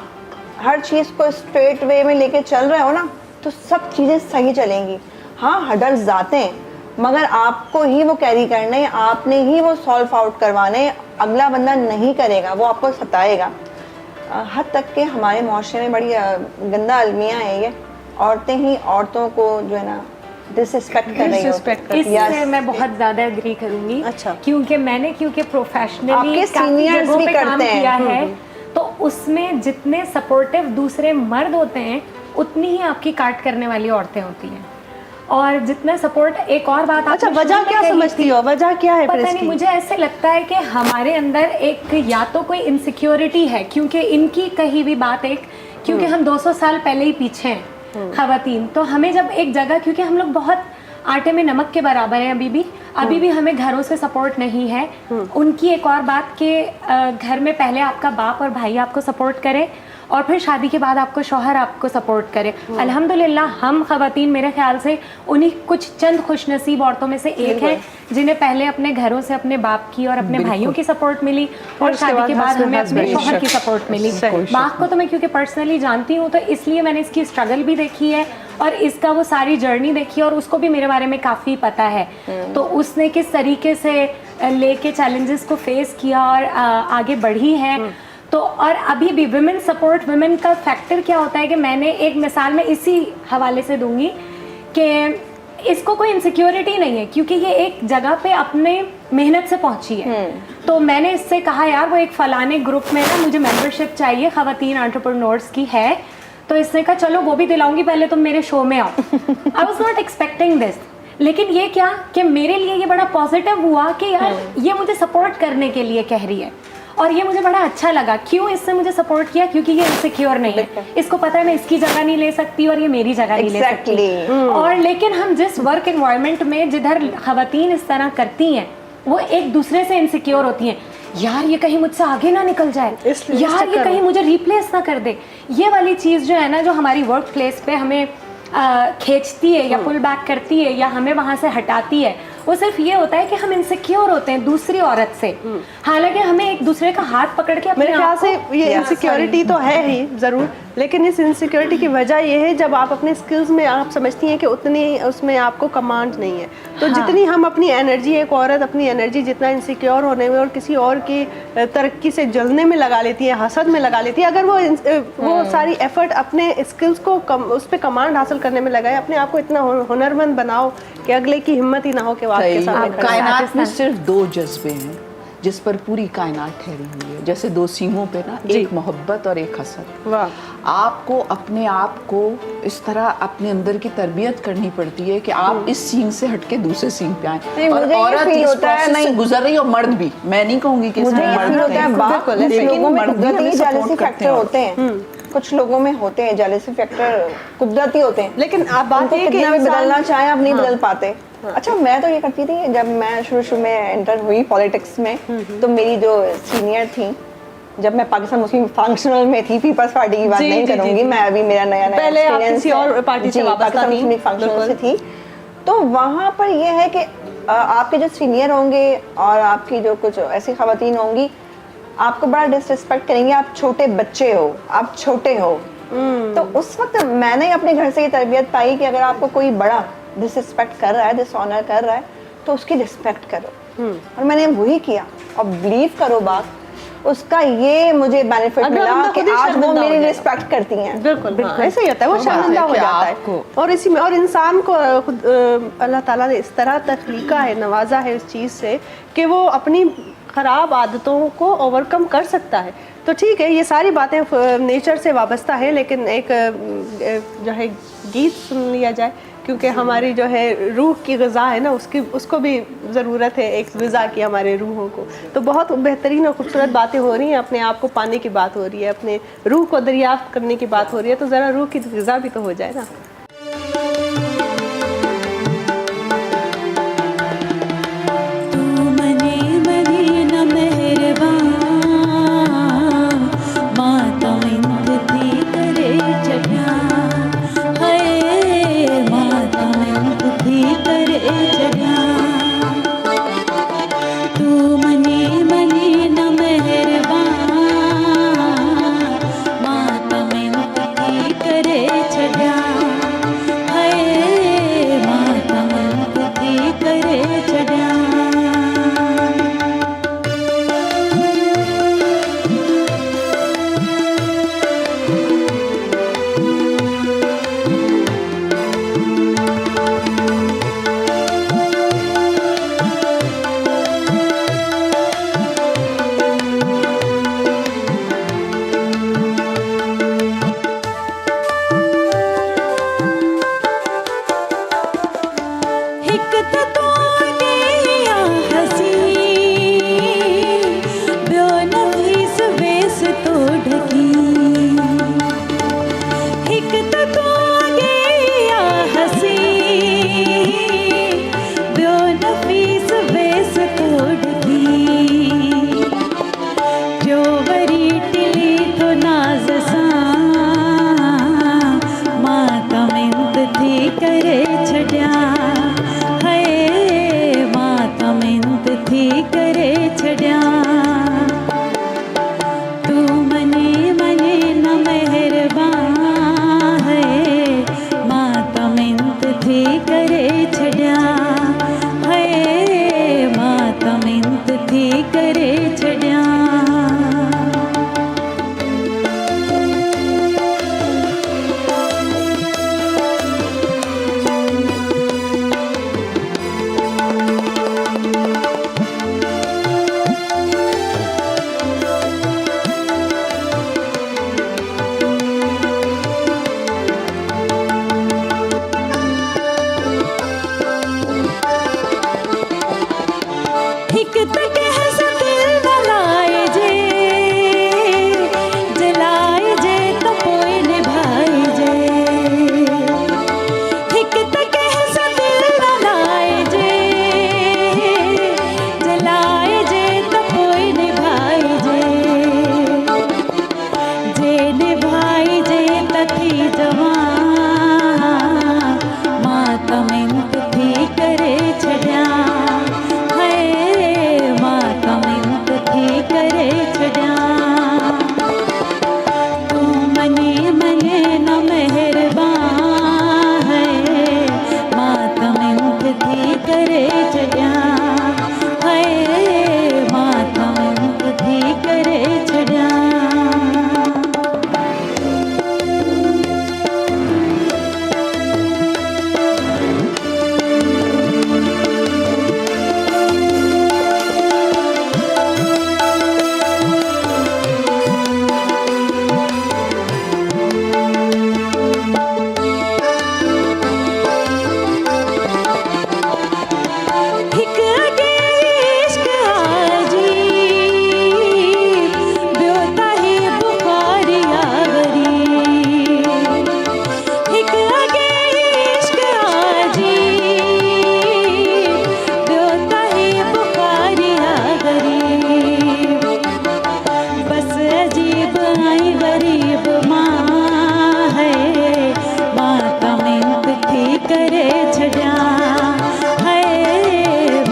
हर चीज़ को स्ट्रेट वे में लेके चल रहे हो ना, तो सब चीज़ें सही चलेंगी। हाँ, हडल्स आते हैं, मगर आपको ही वो कैरी करने, आपने ही वो सॉल्व आउट करवाने, अगला बंदा नहीं करेगा, वो आपको सताएगा। हद तक के हमारे माशरे में बड़ी गंदा अलमियाँ है ये, औरतें ही औरतों को जो है ना डिसरिस्पेक्ट कर रही होती हैं। इससे मैं बहुत ज़्यादा एग्री करूँगी। अच्छा। क्योंकि प्रोफेशनली आपके सीनियर्स भी करते हैं। किया है, तो उसमें जितने सपोर्टिव दूसरे मर्द होते हैं, उतनी ही आपकी काट करने वाली औरतें होती हैं। और जितना सपोर्ट, एक और बात, अच्छा, वजह क्या समझती हो, वजह क्या है? पता नहीं, मुझे ऐसे लगता है कि हमारे अंदर एक या तो कोई इनसिक्योरिटी है, क्योंकि इनकी कही भी बात एक, क्योंकि हम 200 साल पहले ही पीछे हैं खवातीन, तो हमें जब एक जगह, क्योंकि हम लोग बहुत आटे में नमक के बराबर हैं अभी भी हमें घरों से सपोर्ट नहीं है। उनकी एक और बात कि घर में पहले आपका बाप और भाई आपको सपोर्ट करे और फिर शादी के बाद आपको शौहर आपको सपोर्ट करे। अल्हम्दुलिल्लाह हम खवातीन मेरे ख्याल से उन्हीं कुछ चंद खुशनसीब औरतों में से एक है जिन्हें पहले अपने घरों से अपने बाप की और अपने भाइयों की सपोर्ट मिली और शादी के बाद हमें अपने शौहर की सपोर्ट मिली। बाप को तो मैं क्योंकि पर्सनली जानती हूँ, तो इसलिए मैंने इसकी स्ट्रगल भी देखी है और इसका वो सारी जर्नी देखी, और उसको भी मेरे बारे में काफ़ी पता है। तो उसने किस तरीके से लेके चैलेंजेस को फेस किया और आगे बढ़ी है। तो और अभी भी विमेन सपोर्ट, विमेन का फैक्टर क्या होता है कि मैंने एक मिसाल में इसी हवाले से दूंगी कि इसको कोई इनसिक्योरिटी नहीं है, क्योंकि ये एक जगह पे अपने मेहनत से पहुंची है। तो मैंने इससे कहा यार वो एक फलाने ग्रुप में ना मुझे मेंबरशिप चाहिए खवातीन एंटरप्रेन्योर्स की है, तो इसने कहा चलो वो भी दिलाऊंगी, पहले तुम मेरे शो में आओ। I was not expecting this, लेकिन ये क्या कि मेरे लिए ये बड़ा पॉजिटिव हुआ कि यार ये मुझे सपोर्ट करने के लिए कह रही है, और ये मुझे बड़ा अच्छा लगा। क्यों इससे मुझे सपोर्ट किया? क्योंकि ये इनसिक्योर नहीं है, इसको पता है मैं इसकी जगह नहीं ले सकती और ये मेरी जगह नहीं ले सकती। और लेकिन हम जिस वर्क एनवायरनमेंट में जिधर खवातीन इस तरह करती हैं, वो एक दूसरे से इनसिक्योर होती हैं, यार ये कहीं मुझसे आगे ना निकल जाए, यार ये कहीं मुझे रिप्लेस ना कर दे। ये वाली चीज़ जो है ना, जो हमारी वर्क प्लेस पे हमें खींचती है या पुल बैक करती है या हमें वहाँ से हटाती है, वो सिर्फ ये होता है कि हम इनसिक्योर होते हैं दूसरी औरत से। हालांकि हमें एक दूसरे का हाथ पकड़ के मेरे ख्याल से ये इनसिक्योरिटी तो है ही ज़रूर, लेकिन इस इनसिक्योरिटी की वजह ये है जब आप अपने स्किल्स में आप समझती हैं कि उतनी उसमें आपको कमांड नहीं है, तो जितनी हम अपनी एनर्जी, एक औरत अपनी एनर्जी जितना इनसिक्योर होने में और किसी और की तरक्की से जलने में लगा लेती है, हसद में लगा लेती है, अगर वो सारी एफर्ट अपने स्किल्स को उस पर कमांड हासिल करने में लगाए, अपने आप को इतना हुनरमंद बनाओ कि अगले की हिम्मत ही ना हो कि आपके सामने खड़ा। कायनात में सिर्फ दो जज्बे हैं जिस पर पूरी कायनात ठहरी हुई है, जैसे दो सींगों पे ना, एक मोहब्बत और एक हसद। वाह। आपको अपने आप को इस तरह अपने अंदर की तरबियत करनी पड़ती है कि आप इस सींग से हटके दूसरे सींग पे आए। और औरत इस प्रोसेस से गुजर रही है, और मर्द भी, मैं नहीं कहूंगी कि इसमें मर्द होते हैं, कुछ लोगों में होते हैं जेलसी फैक्टर, कुदरती होते हैं, लेकिन आप बात ये कितना भी बदलना चाहे आप नहीं बदल पाते। अच्छा, मैं तो ये करती थी जब मैं शुरू में एंटर हुई पॉलिटिक्स में, तो मेरी जो सीनियर थी, जब मैं पाकिस्तान मुस्लिम फंक्शनल में थी, पीपल्स पार्टी की बात नहीं करूंगी मैं, अभी मेरा नया पहले आप किसी और पार्टी से पाकिस्तान मुस्लिम फंक्शनल से थी, तो वहाँ पर ये है कि आपके जो सीनियर होंगे और आपकी जो कुछ ऐसी खवातीन होंगी, आपको बड़ा डिसरिस्पेक्ट करेंगे, आप छोटे बच्चे हो, आप छोटे हो। तो उस वक्त मैंने अपने घर से ये तरबियत पाई कि अगर आपको कोई बड़ा डिसरिस्पेक्ट कर रहा है, डिसऑनर कर रहा है, तो उसकी रिस्पेक्ट करो। और मैंने वही किया, और बिलीव करो बात, उसका ये मुझे बेनिफिट मिला कि आज वो मेरी रिस्पेक्ट करती हैं। बिल्कुल बिल्कुल ऐसे ही होता है, वो शर्मिंदा हो जाता है। और इसी में और इंसान को खुद अल्लाह ताला ने इस तरह तख्लीका है, नवाजा है इस चीज़ से कि वो अपनी ख़राब आदतों को ओवरकम कर सकता है। तो ठीक है, ये सारी बातें नेचर से वाबस्ता है, लेकिन एक जो है गीत सुन लिया जाए, क्योंकि हमारी जो है रूह की ग़िज़ा है ना, उसको भी ज़रूरत है एक ग़िज़ा की हमारे रूहों को। तो बहुत बेहतरीन और ख़ूबसूरत बातें हो रही हैं, अपने आप को पाने की बात हो रही है, अपने रूह को दरियाफ्त करने की बात हो रही है, तो ज़रा रूह की ग़िज़ा भी तो हो जाए ना। ढकी हिक त तूं अॻे आ हसी ॿियो नफ़ीस वेस तो ढकी जो वरी टिली तो नाज़ सां मां त मिंत थी करे छॾियां हाय मां त मिंत थी करे छॾियां तू मने मने न मेहरबान है मां त मिंत थी करे छॾियां हाय मां त मिंत थी करे छॾियां हिक त कहस दिल न लाइजे जलाइजे त पोइ निभाइजे हिक त कहस दिल न लाइजे जलाइजे त पोइ निभाइजे जे निभाइजे त थी जवान मां त मिंत थी करे छॾियां हाय मां त मिंत थी करे छॾियां तू मने मने न मेहरबान है मां त मिंत थी करे छॾियां हाय मां त मिंत थी करे छॾियां हिक अॻे इश्क आजी ॿियो त ही बुखारी आवरी हिक अॻे इश्क आजी ॿियो त ही बुखारी आवरी बस अजीब आई गरीब मां है मां त मिंत थी करे छॾियां हाय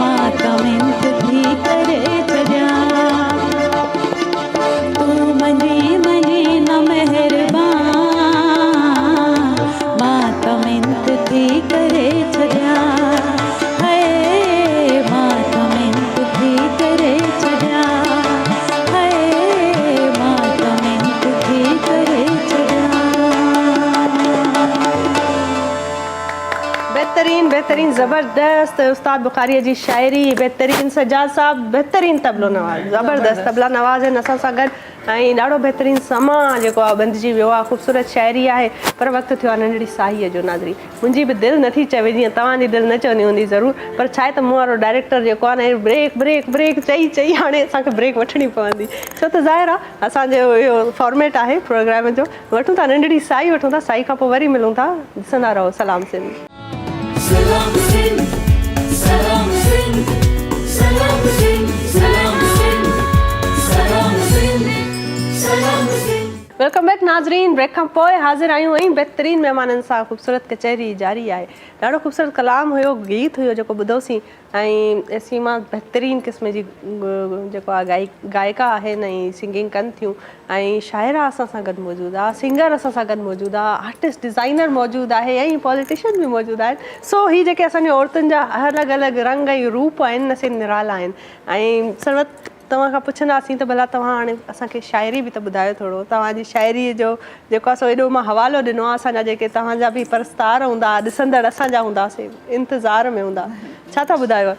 मां त मिंत थी करे छॾियां तू मने मने न मेहरबान मां त मिंत थी करे छॾियां हाय मां त मिंत थी करे छॾियां हाय मां त मिंत थी करे छॾियां बेहतरीन बेहतरीन ज़बरदस्त उस्ताद बुखारी जी शायरी बेहतरीन सजाद साहब बेहतरीन तबलो नवाज़ ज़बरदस्त तबला नवाज़ आहिनि असां सां गॾु ऐं ॾाढो बेहतरीन समा जेको आहे बंदिजी वियो आहे ख़ूबसूरत शाइरी आहे पर वक़्तु थियो आहे नंढड़ी साईअ जो नादरी मुंहिंजी बि दिलि नथी चवे जीअं तव्हांजी दिलि न चवंदी हूंदी ज़रूरु पर छा आहे त मूं वारो डायरेक्टर जेको आहे न ब्रेक ब्रेक ब्रेक चई चई हाणे असांखे ब्रेक वठणी पवंदी छो त ज़ाहिर आहे असांजो इहो फॉर्मेट आहे प्रोग्राम जो वठूं था नंढड़ी साई वठूं था साई खां पोइ वरी मिलूं था ॾिसंदा रहो सलाम सिंध सलाम सिंध सलाम सिंध सलाम सिंध सलाम सिंध सलाम सिंध सलाम सिंध वेलकम बैक नाज़रीन ब्रेक खां पोइ हाज़िर आहियूं ऐं बहितरीन महिमाननि सां ख़ूबसूरत कचहरी जारी आहे ॾाढो ख़ूबसूरत कलाम हुयो गीत हुयो जेको ॿुधोसीं ऐं सीमा बहितरीन क़िस्म जी जेको आहे गायिका आहे ऐं सिंगिंग कनि थियूं ऐं शाइरा असां सां गॾु मौजूदु आहे सिंगर असां सां गॾु मौजूदु आहे आर्टिस्ट डिज़ाइनर मौजूदु आहे ऐं पॉलिटिशियन बि मौजूदु आहिनि सो ही जेके असांजी औरतुनि जा अलॻि अलॻि रंग ऐं रूप आहिनि नसे निराला आहिनि ऐं सर्वत तव्हां खां पुछंदासीं त भला तव्हां हाणे असांखे शाइरी बि त ॿुधायो थोरो तव्हांजी शाइरीअ जो जेको आहे सो एॾो मां हवालो ॾिनो आहे असांजा जेके तव्हांजा बि परस्तार हूंदा ॾिसंदड़ असांजा हूंदासीं इंतज़ार में हूंदा छा था ॿुधायो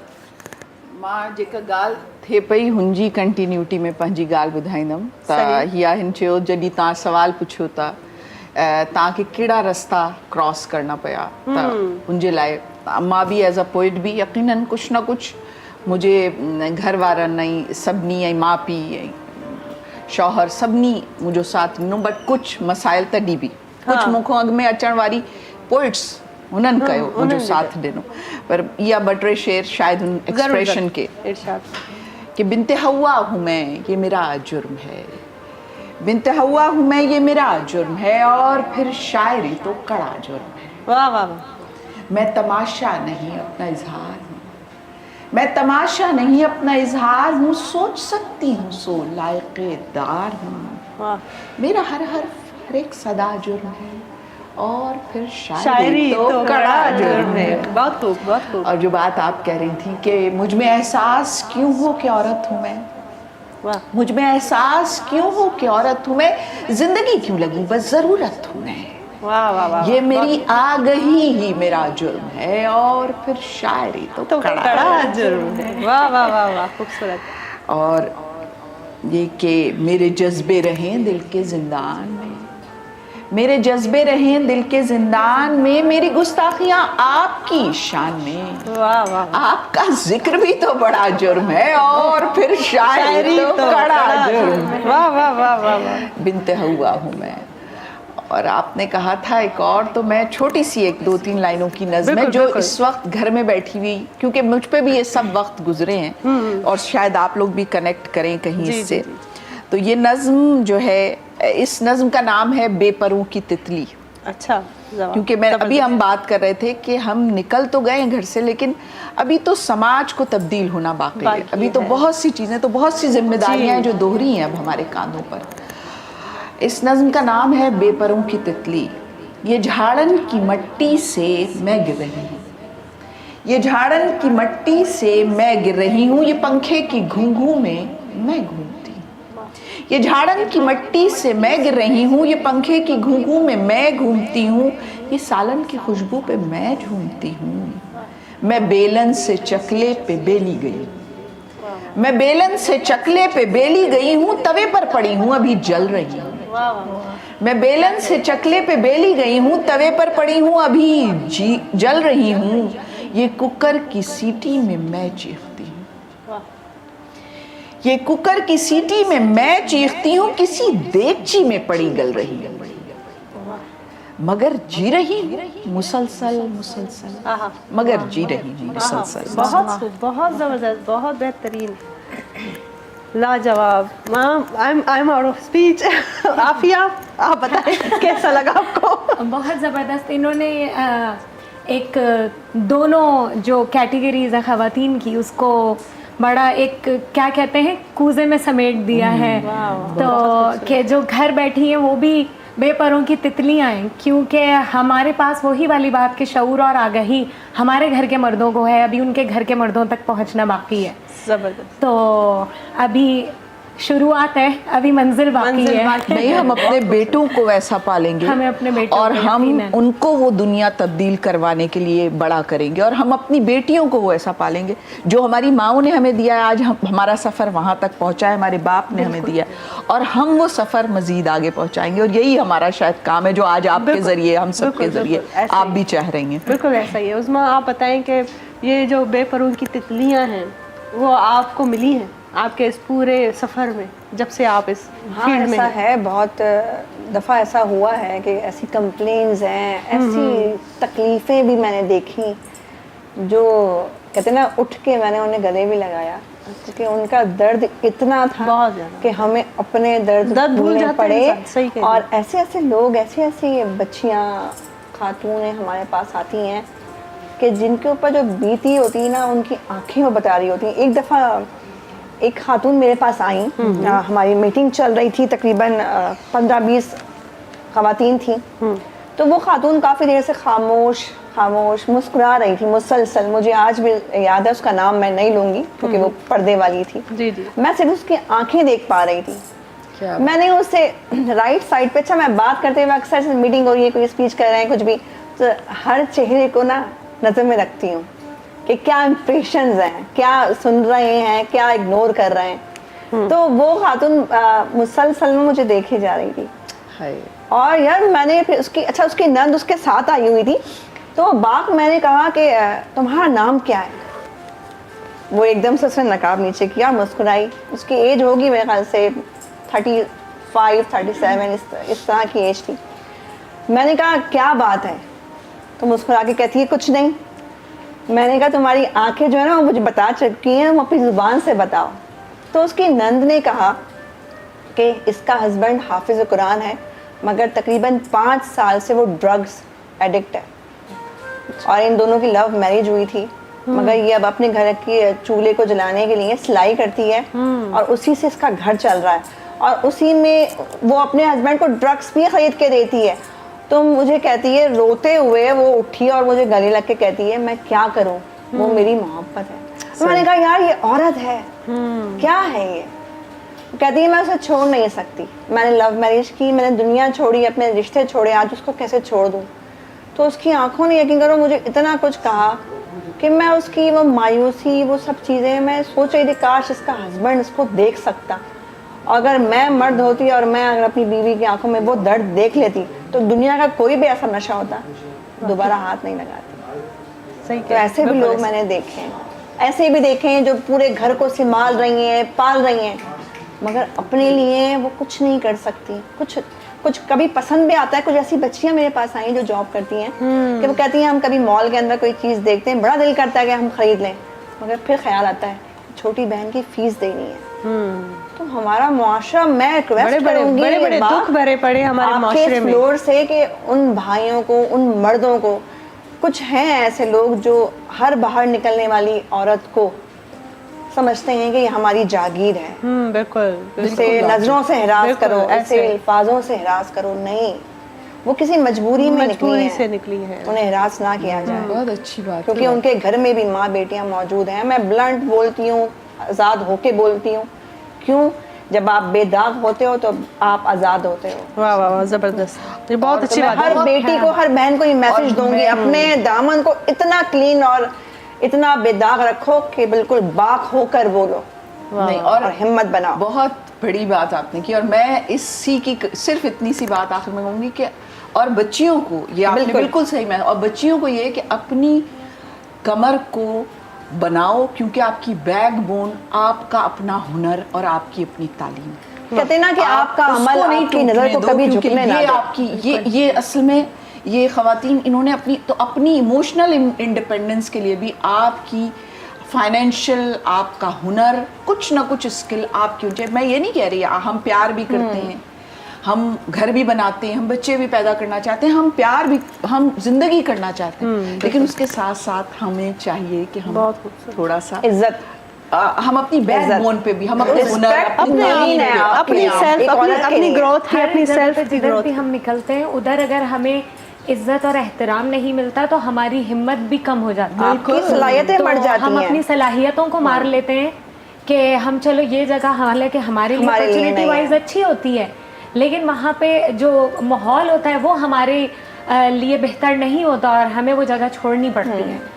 मां जेका ॻाल्हि थिए पई हुनजी कंटिन्यूटी में पंहिंजी ॻाल्हि ॿुधाईंदमि त हीअ हिन चयो जॾहिं तव्हां सुवालु पुछियो था तव्हांखे कहिड़ा रस्ता क्रॉस करणा पिया त हुनजे लाइ मां बि एज़ अ पोइट बि यकीनन कुझु न कुझु मुंहिंजे घर वारनि ऐं सभिनी ऐं माउ पीउ ऐं शौहर सभिनी मुंहिंजो साथ ॾिनो, बट कुझु मसाइल तॾहिं बि कुझु मूंखां अॻु में अचण वारी पोइट्स हुननि कयो मुंहिंजो साथ ॾिनो। पर इहा ॿ टे शेर शायदि हुन एक्सप्रेशन के इरशाद। कि बिनते हवा हूँ मैं ये मेरा जुर्म है, बिनते हवा हूँ मैं ये मेरा जुर्म है, और फिर शायरी तो कड़ा जुर्म है। वाह वाह वाह। मैं तमाशा नहीं अपना इजहार हूँ, मैं तमाशा नहीं अपना इजहार हूँ, सोच सकती हूँ सो लायक़ेदार हूँ। वाह। मेरा हर हर एक सदा जुर्म है, और फिर शायरी तो कड़ा जुर्म है। बहुत खूब, बहुत खूब। और जो बात आप कह रही थी कि मुझ में एहसास क्यों हो कि औरत हूँ मैं, वाह। मुझ में एहसास क्यों हो कि औरत हूँ मैं, जिंदगी क्यों लगी बस ज़रूरत हूँ मैं। वाह वाह वाह। ये मेरी आगही ही मेरा जुर्म है, और फिर शायरी तो कड़ा जुर्म है। वाह वाह वाह वाह, खूबसूरत। और ये कि मेरे जज्बे रहें दिल के जिंदान में, मेरे जज्बे रहें दिल के जिंदान में, मेरी गुस्ताखियां आपकी शान में। वाह वाह। आपका जिक्र भी तो बड़ा जुर्म है, और फिर शायरी तो कड़ा जुर्म है। वाह वाह वाह वाह वाह। बिनते हुआ हूँ मैं। और आपने कहा था एक और, तो मैं छोटी सी एक 2-3 लाइनों की नज़्म है जो इस वक्त घर में बैठी हुई, क्योंकि मुझ पे भी ये सब वक्त गुजरे हैं और शायद आप लोग भी कनेक्ट करें कहीं इससे। तो ये नज़्म जो है, इस नज़्म का नाम है बेपरों की तितली। अच्छा। क्योंकि मैं अभी हम बात कर रहे थे कि हम निकल तो गए घर से, लेकिन अभी तो समाज को तब्दील होना बाकी है। अभी तो बहुत सी चीज़ें, तो बहुत सी जिम्मेदारियां हैं जो दोहरी हैं अब हमारे कांधों पर। इस नज़्म का नाम है बेपरों की तितली। ये झाड़न की मट्टी से मैं गिर रही हूँ, ये झाड़न की मट्टी से मैं गिर रही हूँ, ये पंखे की घूंघू में मैं घूमती हूँ। ये झाड़न की मट्टी से मैं गिर रही हूँ, ये पंखे की घूंघू में मैं घूमती हूँ, ये सालन की खुशबू पे मैं झूमती हूँ। मैं बेलन से चकले पे बेली गई, मैं बेलन से चकले पे बेली गई हूँ, तवे पर पड़ी हूँ अभी जल रही हूँ। मैं बेलन से चकले पे बेली गई हूँ, तवे पर पड़ी हूँ अभी जल रही हूँ, ये कुकर की सीटी में मैं चीखती हूँ, ये कुकर की सीटी में मैं चीखती हूँ, किसी देगची में पड़ी गल रही हूँ, मगर जी रही हूँ मुसलसल मुसलसल, मगर जी रही हूँ मुसलसल। बहुत ज़बरदस्त, बहुत बेहतरीन, लाजवाब। Ma'am I am out of speech. Aafia, आप बताएं कैसा लगा आपको? बहुत ज़बरदस्त। इन्होंने एक दोनों जो कैटेगरीज है ख़वातीन की, उसको बड़ा एक क्या कहते हैं कूजे में समेट दिया है। तो कि जो घर बैठी हैं वो भी बेपरों की तितलियाँ हैं, क्योंकि हमारे पास वही वाली बात के शऊर और आगाही हमारे घर के मर्दों को है, अभी उनके घर के मर्दों तक पहुंचना बाकी है। ज़बरदस्त। तो अभी शुरुआत है, अभी मंजिल बाकी है। नहीं, हम अपने बेटों को वैसा पालेंगे, हमें अपने बेटों और पे हम यकीन है। उनको वो दुनिया तब्दील करवाने के लिए बड़ा करेंगे, और हम अपनी बेटियों को वो ऐसा पालेंगे जो हमारी माओं ने हमें दिया है। आज हमारा सफ़र वहाँ तक पहुँचा है, हमारे बाप ने हमें दिया, और हम वो सफ़र मज़ीद आगे पहुँचाएंगे। और यही हमारा शायद काम है जो आज आपके ज़रिए, हम सब के ज़रिए आप भी चाह रही हैं। बिल्कुल ऐसा ही है। उस्मा, आप बताएं कि ये जो बेपरों की तितलियाँ हैं वो आपको मिली हैं आपके इस पूरे सफ़र में, जब से आप इस फील्ड में ऐसा है, बहुत दफ़ा ऐसा हुआ है कि ऐसी कंप्लेंट्स हैं, ऐसी तकलीफ़ें भी मैंने देखी जो कहते ना, उठ के मैंने उन्हें गले भी लगाया, क्योंकि उनका दर्द इतना था बहुत ज़्यादा कि हमें अपने दर्द भूल भूलने जाते पड़े। हैं इंसान, सही कह रही हैं। और ऐसे ऐसे लोग, ऐसी ऐसी बच्चियाँ, खातूनें हमारे पास आती हैं कि जिनके ऊपर जो बीती होती है ना, उनकी आंखें वो बता रही होती हैं। एक दफ़ा एक खातून मेरे पास आई, हमारी मीटिंग चल रही थी, तकरीबन 15-20 ख़वातीन थी। तो वो खातून काफ़ी देर से खामोश मुस्कुरा रही थी मुसलसल। मुझे आज भी याद है, उसका नाम मैं नहीं लूँगी क्योंकि वो पर्दे वाली थी। जी जी। मैं सिर्फ उसकी आंखें देख पा रही थी। मैंने उससे राइट साइड पे, अच्छा मैं बात करते हुए अक्सर से मीटिंग हो रही है, कोई स्पीच कर रहे हैं, कुछ भी, तो हर चेहरे को ना नज़र में रखती हूँ कि क्या इंप्रेशंस हैं, क्या सुन रहे हैं, क्या इग्नोर कर रहे हैं। तो वो खातून मुसलसल में मुझे देखे जा रही थी। और यार मैंने फिर उसकी नंद उसके साथ आई हुई थी, तो बाप मैंने कहा कि तुम्हारा नाम क्या है? वो एकदम से उसने नकाब नीचे किया, मुस्कुराई। उसकी एज होगी मेरे ख्याल से 35, 37 इस तरह की एज थी। मैंने कहा क्या बात है, तो मुस्कुरा के कहती है कुछ नहीं। मैंने कहा तुम्हारी आंखें जो है ना वो मुझे बता चुकी हैं, तुम अपनी ज़ुबान से बताओ। तो उसकी नंद ने कहा कि इसका हस्बैंड हाफिज़ कुरान है, मगर तकरीबन 5 साल से वो ड्रग्स एडिक्ट है, और इन दोनों की लव मैरिज हुई थी, मगर ये अब अपने घर की चूल्हे को जलाने के लिए सिलाई करती है और उसी से इसका घर चल रहा है, और उसी में वो अपने हस्बैंड को ड्रग्स भी खरीद के देती है। तो मुझे कहती है, रोते हुए वो उठी और मुझे गले लग के कहती है मैं क्या करूं, वो मेरी मोहब्बत है। तो मैंने कहा यार ये औरत है, क्या है ये। कहती है मैं उसे छोड़ नहीं सकती, मैंने लव मैरिज की, मैंने दुनिया छोड़ी, अपने रिश्ते छोड़े, आज उसको कैसे छोड़ दूं। तो उसकी आंखों ने यकीन करो मुझे इतना कुछ कहा कि मैं उसकी वो मायूसी, वो सब चीज़ें मैं सोच रही थी काश इसका हस्बैंड इसको देख सकता। अगर मैं मर्द होती और मैं अगर अपनी बीवी की आंखों में वो दर्द देख लेती तो दुनिया का कोई भी ऐसा नशा होता दोबारा हाथ नहीं लगाती। सही तो ऐसे भी लोग मैंने देखे हैं, ऐसे भी देखे हैं जो पूरे घर को संभाल रही हैं, पाल रही हैं, मगर अपने लिए वो कुछ नहीं कर सकती। कुछ कभी पसंद भी आता है। कुछ ऐसी बच्चियां मेरे पास आई जो जॉब करती हैं कि वो कहती हैं हम कभी मॉल के अंदर कोई चीज़ देखते हैं, बड़ा दिल करता है कि हम खरीद लें, मगर फिर ख्याल आता है छोटी बहन की फीस देनी है। तो हमारा मुआशरा, मैं रिक्वेस्ट करूंगी बड़े दुख भरे पड़े हमारे मुआशरे में फ्लोर से कि उन भाइयों को, उन मर्दों को, कुछ हैं ऐसे लोग जो हर बाहर निकलने वाली औरत को समझते हैं कि ये हमारी जागीर है। बिल्कुल। इसे नजरों से हिरास करो, ऐसे अल्फाजों से हिरास करो, नहीं, वो किसी मजबूरी में निकली है, उन्हें हिरास ना किया जाए। बहुत अच्छी बात, क्योंकि उनके घर में भी माँ बेटियां मौजूद हैं। मैं ब्लंट बोलती हूँ, आज़ाद होके बोलती हूँ। क्यों? जब आप बेदाग होते हो तो आप आज़ाद होते हो। वाह वाह वाह, जबरदस्त, ये बहुत अच्छी बात है। हर बेटी को, हर बहन को ये मैसेज दूंगी, अपने दामन को इतना क्लीन और इतना बेदाग रखो कि बिल्कुल बाक होकर बोलो, नहीं, और हिम्मत बनाओ। बहुत बड़ी बात आपने की, और मैं इसी की सिर्फ इतनी सी बात आखिर में कहूँगी कि और बच्चियों को, ये आपने बिल्कुल सही मैं, और बच्चियों को ये कि अपनी कमर को बनाओ, क्योंकि आपकी बैकबोन आपका अपना हुनर और आपकी अपनी तालीम। कहते ना कि आपका अमल आपकी नज़र को कभी झुकने ना दे। आपकी ये असल में ये ख़वातीन इन्होंने अपनी इमोशनल इंडिपेंडेंस के लिए भी आपकी फाइनेंशियल, आपका हुनर, कुछ ना कुछ स्किल आपकी होनी चाहिए। मैं ये नहीं कह रही हम प्यार भी करते हैं, हम घर भी बनाते हैं, हम बच्चे भी पैदा करना चाहते हैं, हम प्यार भी, हम जिंदगी करना चाहते हैं, लेकिन उसके साथ साथ हमें चाहिए कि हम थोड़ा सा इज्जत, हम अपनी बैकबोन पे भी, हम अपने हुनर, अपनी ग्रोथ की, अपनी सेल्फ की जिधर ग्रोथ भी हम निकलते हैं उधर अगर हमें इज्जत और एहतराम नहीं मिलता तो हमारी हिम्मत भी कम हो जाती है, आपकी सलाहियतें बढ़ जाती हैं। हम अपनी सलाहियतों को मार लेते हैं कि हम चलो ये जगह हालांकि हमारे लिए अपॉर्चुनिटी वाइज अच्छी होती है, लेकिन वहाँ पे जो माहौल होता है वो हमारे लिए बेहतर नहीं होता और हमें वो जगह छोड़नी पड़ती है।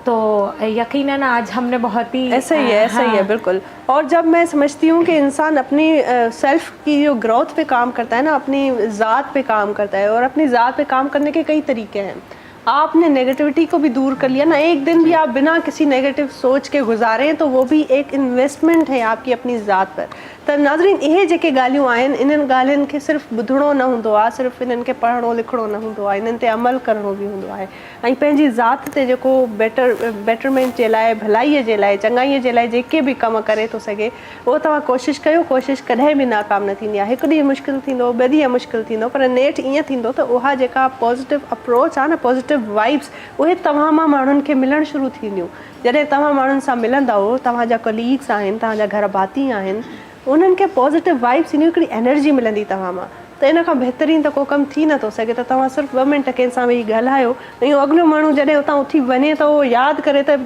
तो यकीनन आज हमने बहुत ही ऐसा ही है बिल्कुल। और जब मैं समझती हूँ कि इंसान अपनी सेल्फ की जो ग्रोथ पे काम करता है ना, अपनी ज़ात पे काम करता है, और अपनी ज़ात पे काम करने के कई तरीके हैं। आपने नेगेटिविटी को भी दूर कर लिया ना, एक दिन भी आप बिना किसी नेगेटिव सोच के गुजारें तो वो भी एक इन्वेस्टमेंट है आपकी अपनी ज़ात पर। त नाज़रीन, इहे जेके ॻाल्हियूं आहिनि, इन्हनि ॻाल्हियुनि खे सिर्फ़ु ॿुधणो न हूंदो आहे, सिर्फ़ु इन्हनि खे पढ़णो लिखणो न हूंदो आहे, इन्हनि ते अमल करणो बि हूंदो आहे। ऐं पंहिंजी ज़ात ते जेको बेटरमेंट जे लाइ, भलाईअ जे लाइ, चङाईअ जे लाइ जेके बि कम करे थो सघे उहो तव्हां कोशिशि कयो। कोशिशि कॾहिं बि नाकाम न थींदी आहे। हिकु ॾींहुं मुश्किल थींदो, ॿिए ॾींहुं मुश्किल थींदो, पर नेठि ईअं थींदो त उहा जेका पॉज़िटिव अप्रोच आहे न, पॉज़िटिव वाइब्स, उहे तव्हां मां माण्हुनि खे मिलणु शुरू थींदियूं। जॾहिं तव्हां माण्हुनि सां मिलंदव, तव्हांजा कलीग्स आहिनि, तव्हांजा घर भाती आहिनि, उन्हनि खे पॉज़िटिव वाइब्स ईंदियूं, हिकिड़ी एनर्जी मिलंदी तव्हां मां। त इन खां बहितरीन त को कमु थी नथो सघे। त तव्हां सिर्फ़ु 2 मिंट कंहिंसां वेही ॻाल्हायो, ऐं अॻिलो माण्हू जॾहिं उतां उथी वञे त उहो यादि करे त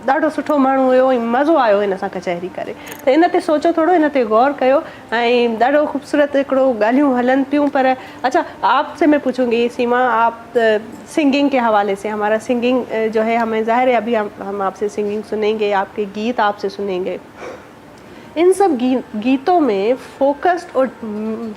ॾाढो सुठो माण्हू हुयो ऐं मज़ो आयो हिन सां कचहरी करे। त इन ते सोचो थोरो, इन ते गौर कयो। ऐं ॾाढो ख़ूबसूरत हिकिड़ो ॻाल्हियूं हलनि पियूं। पर अच्छा, आपसे मैं पूछूंगी सीमा, आप सिंगिंग के हवाले से, हमारा सिंगिंग जो है, हमें ज़ाहिर है अभी हम आपसे सिंगिंग सुनेंगे, आपके गीत आपसे सुनेंगे। इन सब गीतों में फोकस्ड और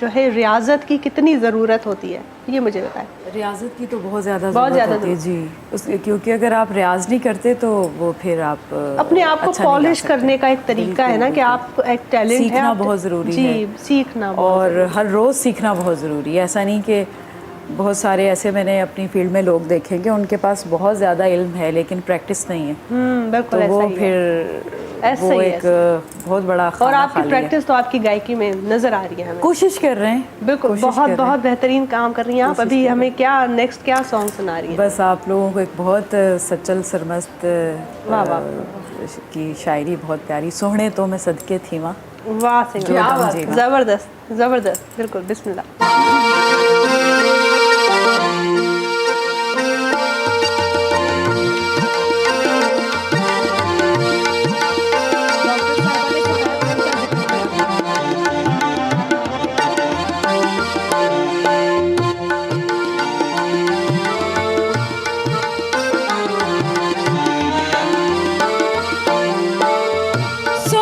जो है रियाजत की कितनी ज़रूरत होती है, ये मुझे बताएं। रियाजत की तो बहुत ज़्यादा बहुत ज़रूरत ज़्यादा होती है जी, क्योंकि अगर आप रियाज नहीं करते तो वो फिर आप अपने आप को अच्छा नहीं गा पॉलिश सकते। करने का एक तरीका है ना कि आप एक टैलेंट है, सीखना आप बहुत ज़रूरी जी, है सीखना बहुत और हर रोज़ सीखना बहुत ज़रूरी है। ऐसा नहीं कि बहुत सारे ऐसे मैंने अपनी फील्ड में लोग देखे कि उनके पास बहुत ज़्यादा इल्म है लेकिन प्रैक्टिस नहीं है, बिल्कुल तो ऐसा वो ही है। फिर ऐसा वो ही है, एक बहुत बड़ा और खाना आपकी खाली है। प्रैक्टिस तो आपकी गायकी में नजर आ रही है हमें। कोशिश कर रहे हैं, बिल्कुल, कोशिश बहुत कर रहे बहुत बेहतरीन काम कर रही हैं आप। कोशिश अभी कर हमें क्या नेक्स्ट क्या सॉन्ग सुना रही हैं। है? बस आप लोगों को एक बहुत सच्चल सरमस्त वाह, वाह। की शायरी बहुत प्यारी, सोहने तो मैं सदके थी माँ। वाह सिंगर, जो क्या दम बात, जीना। जबरदस्त जबरदस्त, बिल्कुल, बिस्मिल्लाह।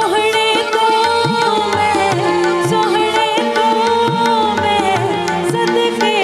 सोहणे तो मैं सदके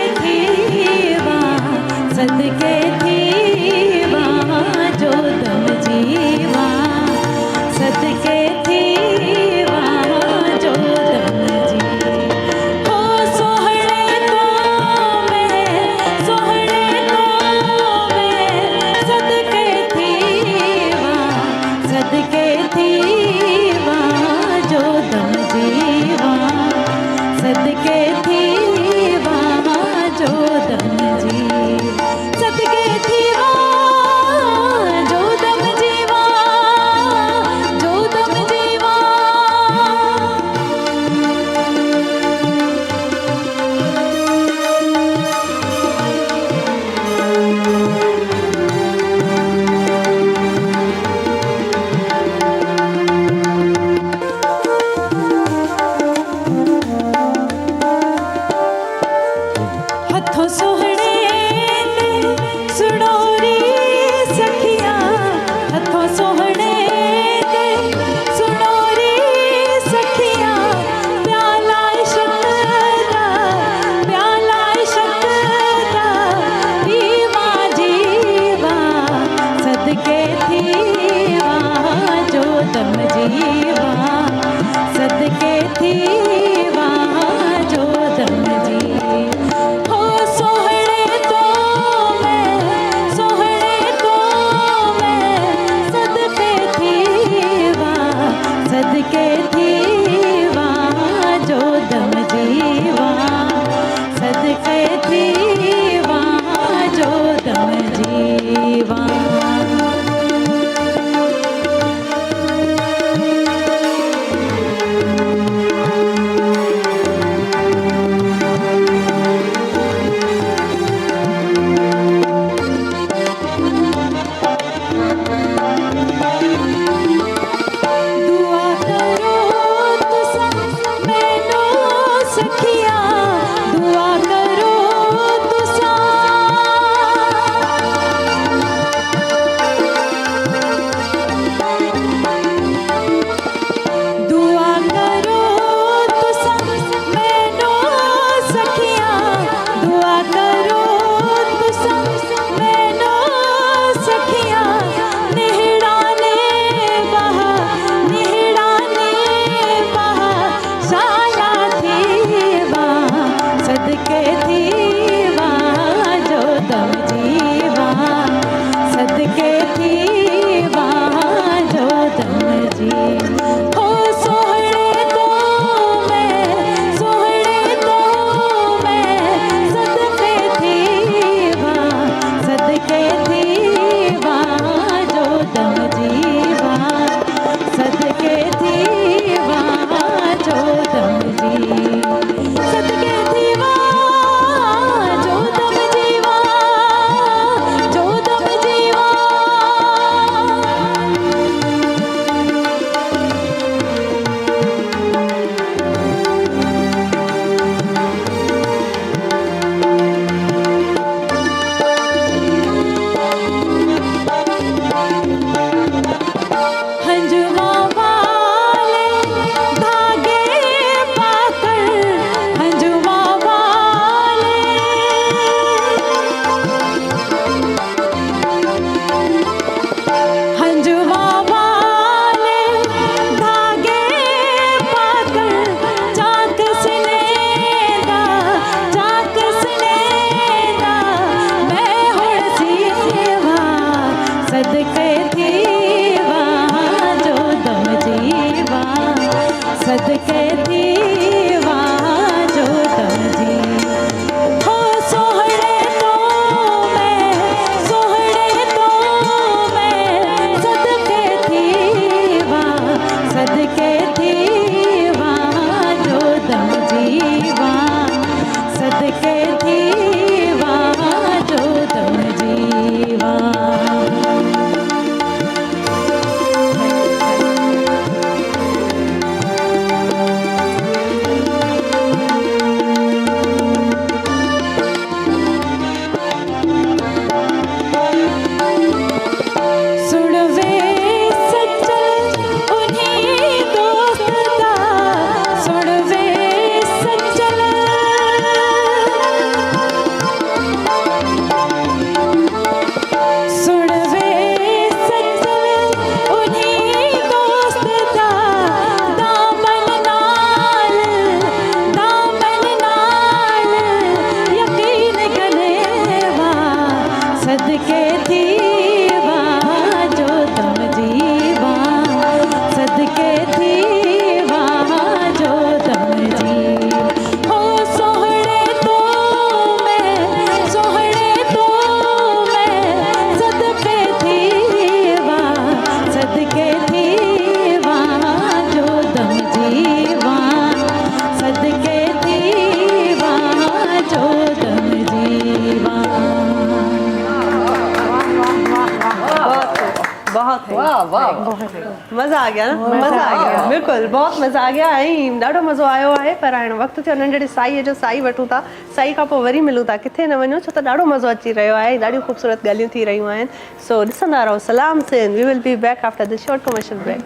मज़ा आ गया ना, मज़ा आ गया, बिल्कुलु बहुत मज़ा आ गया ऐं ॾाढो मज़ो आयो आहे। पर हाणे वक़्तु थियो नंढड़े साईअ जो, साई वठूं था, साई खां पोइ वरी मिलूं था, किथे न वञूं छो त ॾाढो मज़ो अची रहियो आहे, ॾाढियूं ख़ूबसूरत ॻाल्हियूं थी रहियूं आहिनि। सो ॾिसंदा रहो सलाम Sindh. We will be back after this short commercial break.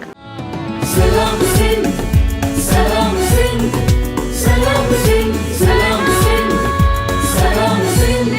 Salam Sindh, Salam Sindh, Salam Sindh, Salam Sindh, Salam Sindh,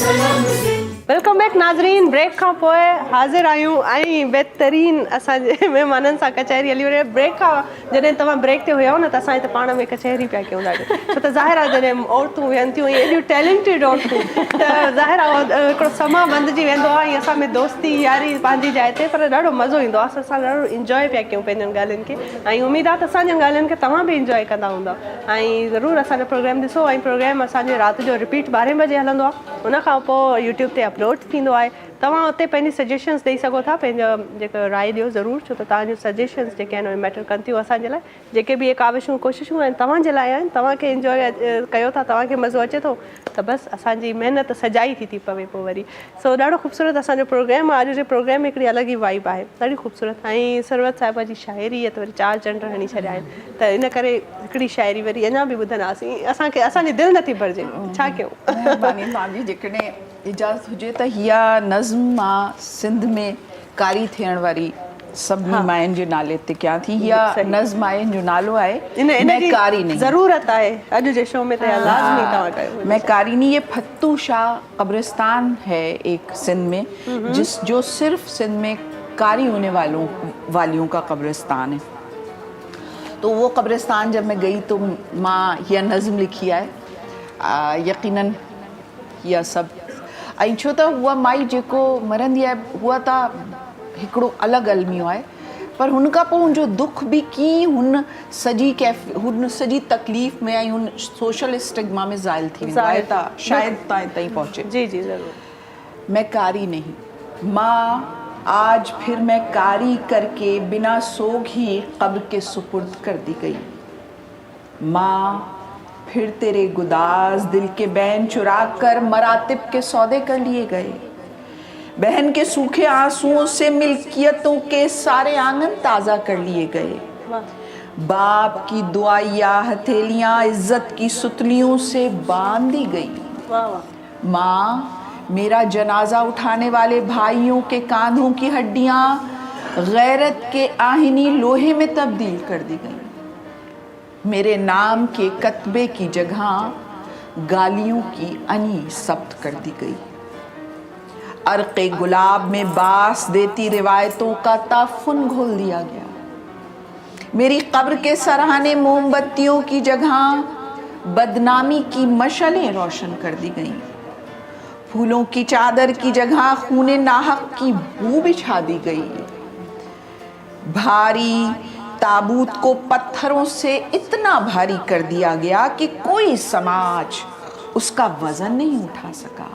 Salam Sindh. Welcome back नाज़रीन। ब्रेक खां पोइ हाज़िर आहियूं ऐं बहितरीन असांजे महिमाननि सां कचहरी हली रही आहे। ब्रेक खां जॾहिं तव्हां ब्रेक ते हुयव न त असां हिते पाण में कचहरी पिया कयूं ॾाढी, छो त ज़ाहिर आहे जॾहिं औरतूं वेहनि थियूं एॾियूं टैलेंटेड औरतूं त ज़ाहिर आहे हिकिड़ो समा बंदिजी वेंदो आहे ऐं असां में दोस्ती यारी पंहिंजी जाइ ते, पर ॾाढो मज़ो ईंदो आहे। असां ॾाढो इंजॉय पिया कयूं पंहिंजनि ॻाल्हियुनि खे ऐं उमेदु आहे त असांजनि ॻाल्हियुनि खे तव्हां बि इंजॉय कंदा हूंदा। ऐं ज़रूरु असांजो प्रोग्राम ॾिसो ऐं प्रोग्राम असांजो राति जो रिपीट 12 बजे हलंदो आहे, उनखां पोइ यूट्यूब ते अपलोड थींदो आहे। तव्हां उते पंहिंजी सजेशन्स ॾेई सघो था, पंहिंजो जेको राय ॾियो ज़रूरु, छो त तव्हांजूं सजेशन्स जेके आहिनि उहे मैटर कनि थियूं असांजे लाइ। जेके बि इहे काविशूं कोशिशूं आहिनि तव्हांजे लाइ आहिनि, तव्हांखे इंजॉय कयो था, तव्हांखे मज़ो अचे थो त बसि असांजी महिनत सजाई थी पवे पोइ वरी। सो ॾाढो ख़ूबसूरत असांजो प्रोग्राम आहे। अॼु जे प्रोग्राम में हिकिड़ी अलॻि ई वाइब आहे, ॾाढी ख़ूबसूरत। ऐं सरवत साहिब जी शाइरी त वरी 4 चंड हणी छॾिया आहिनि, त इन करे हिकिड़ी शाइरी वरी अञा बि ॿुधंदासीं। असांखे असांजी दिलि नथी भरिजे, छा कयूं। तव्हांजी जेकॾहिं इजाज़त हुजे त हीअ नज़्म मां सिंध में कारी थियण वारी सभिनी मायुनि जे नाले ते कयां थी। हीअ नज़्म आहे, जो नालो आहे मैं कारी नहीं। ज़रूरत आहे अॼु जे शो में त लाज़मी तव्हां कयो। मैं कारी नहीं, ये फत्तू शाह कब्रिस्तान है एक सिंध में, जो सिर्फ सिंध में कारी होने वालियों का कब्रिस्तान है। तो वो कब्रिस्तान जब मैं गई तो मां हीअ नज़्म लिखी आहे। यकीनन हीअ सभु ऐं छो त उहा माई जेको मरंदी आहे उहा त हिकिड़ो अलॻि अलमियो आहे, पर हुन खां पोइ हुनजो दुख बि कीअं हुन सॼी तकलीफ़ में ऐं हुन सोशल स्टिग्मा में ज़ाइल थी वेंदो आहे, त शायदि तव्हां ताईं पहुचे। जी जी ज़रूरु। मैं कारी नहीं, माँ आज फिर मैं कारी करके बिना सोग ही कब्र के सुपुर्द कर दी गई। माँ फिर तेरे गुदाज दिल के बैन चुरा कर मरातिब के सौदे कर लिए गए। बहन के सूखे आंसुओं से मिल्कियतों के सारे आंगन ताज़ा कर लिए गए। बाप की दुआया हथेलियाँ इज्जत की सुतलियों से बांध दी गई। माँ मेरा जनाजा उठाने वाले भाइयों के कांधों की हड्डियाँ गैरत के आहिनी लोहे में तब्दील कर दी गई। मेरे नाम के कतबे की जगह गालियों की अनी सब्त कर दी गई। अर्क़े गुलाब में बास देती रिवायतों का ताफुन घोल दिया गया। मेरी कब्र के सराहने मोमबत्तियों की जगह बदनामी की मशलें रोशन कर दी गईं। फूलों की चादर की जगह खूने नाहक की बू बिछा दी गई। भारी ताबूत को पत्थरों से इतना भारी कर दिया गया कि कोई समाज उसका वजन नहीं उठा सका।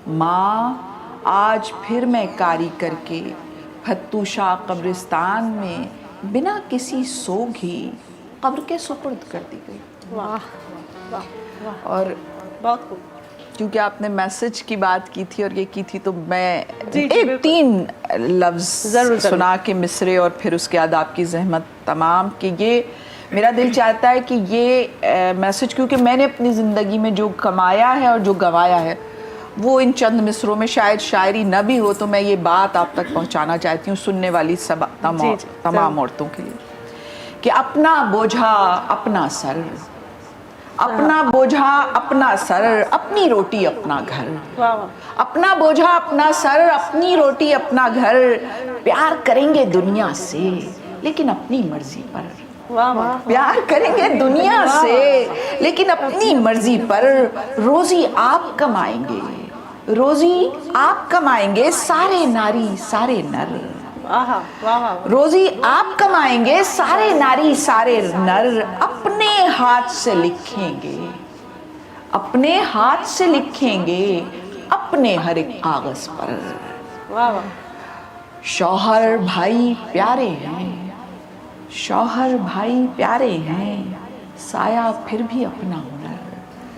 माँ आज फिर मैं कारी करके फत्तू शाह कब्रिस्तान में बिना किसी सोग ही कब्र के सुपुर्द कर दी गई। वाह वाह वाह, और बहुत खूब। क्योंकि आपने मैसेज की बात की थी और ये की थी तो मैं जी, एक 3 लफ्ज़ ज़रूर सुना के मिसरे और फिर उसके बाद आपकी ज़हमत तमाम कि ये मेरा दिल चाहता है कि ये मैसेज, क्योंकि मैंने अपनी ज़िंदगी में जो कमाया है और जो गंवाया है वो इन चंद मिसरों में शायद शायरी न भी हो, तो मैं ये बात आप तक पहुंचाना चाहती हूँ सुनने वाली तमाम औरतों के लिए कि अपना बोझा अपना सर, अपना बोझा अपना सर, अपनी रोटी अपना घर। अपना बोझा अपना सर, अपनी रोटी अपना घर। प्यार करेंगे दुनिया से लेकिन अपनी मर्जी पर। प्यार करेंगे दुनिया से लेकिन अपनी मर्जी पर। रोजी आप कमाएंगे, रोजी आप कमाएंगे, सारे नारी सारे नर। रोजी आप कमाएंगे, सारे नारी सारे नर अपने हाथ से लिखेंगे, अपने हाथ से लिखेंगे अपने हर एक कागज पर। शौहर भाई प्यारे हैं, शौहर भाई प्यारे हैं, साया फिर भी अपना हुनर।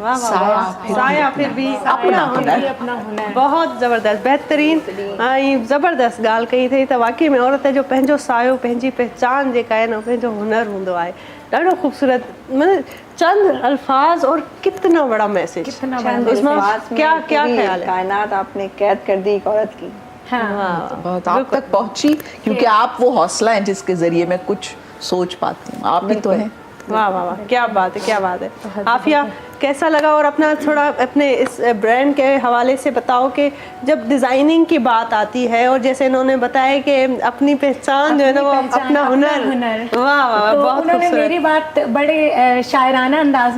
वाह साया फिर साया फिर भी अपना हुनर। अपना हुनर बहुत ज़बरदस्त बहितरीन ऐं ज़बरदस्त ॻाल्हि कई अथई त वाक़ई में औरत जो पंहिंजो सायो पंहिंजी पहचान जेका आहे न पंहिंजो हुनर हूंदो आहे ॾाढो ख़ूबसूरत मतलब चंद अल्फाज और कितना बड़ा मैसेज चंद उसमें अल्फाज में क्या क्या पूरी ख्याल है कायनात आपने कैद कर दी एक औरत की। हाँ बहुत आप तक पहुंची क्योंकि आप वो हौसला है जिसके जरिए मैं कुछ सोच पाती हूँ। आप भी तो हैं। वाह वाह वाह क्या बात है क्या बात है। आफिया कैसा लगा और अपना थोड़ा अपने इस ब्रांड के हवाले से बताओ कि जब डिज़ाइनिंग की बात आती है और जैसे इन्होंने बताया कि अपनी पहचान जो है ना वो अपना हुनर वाह वाह तो बहुत उन्होंने खूबसूरत मेरी बात बड़े शायराना अंदाज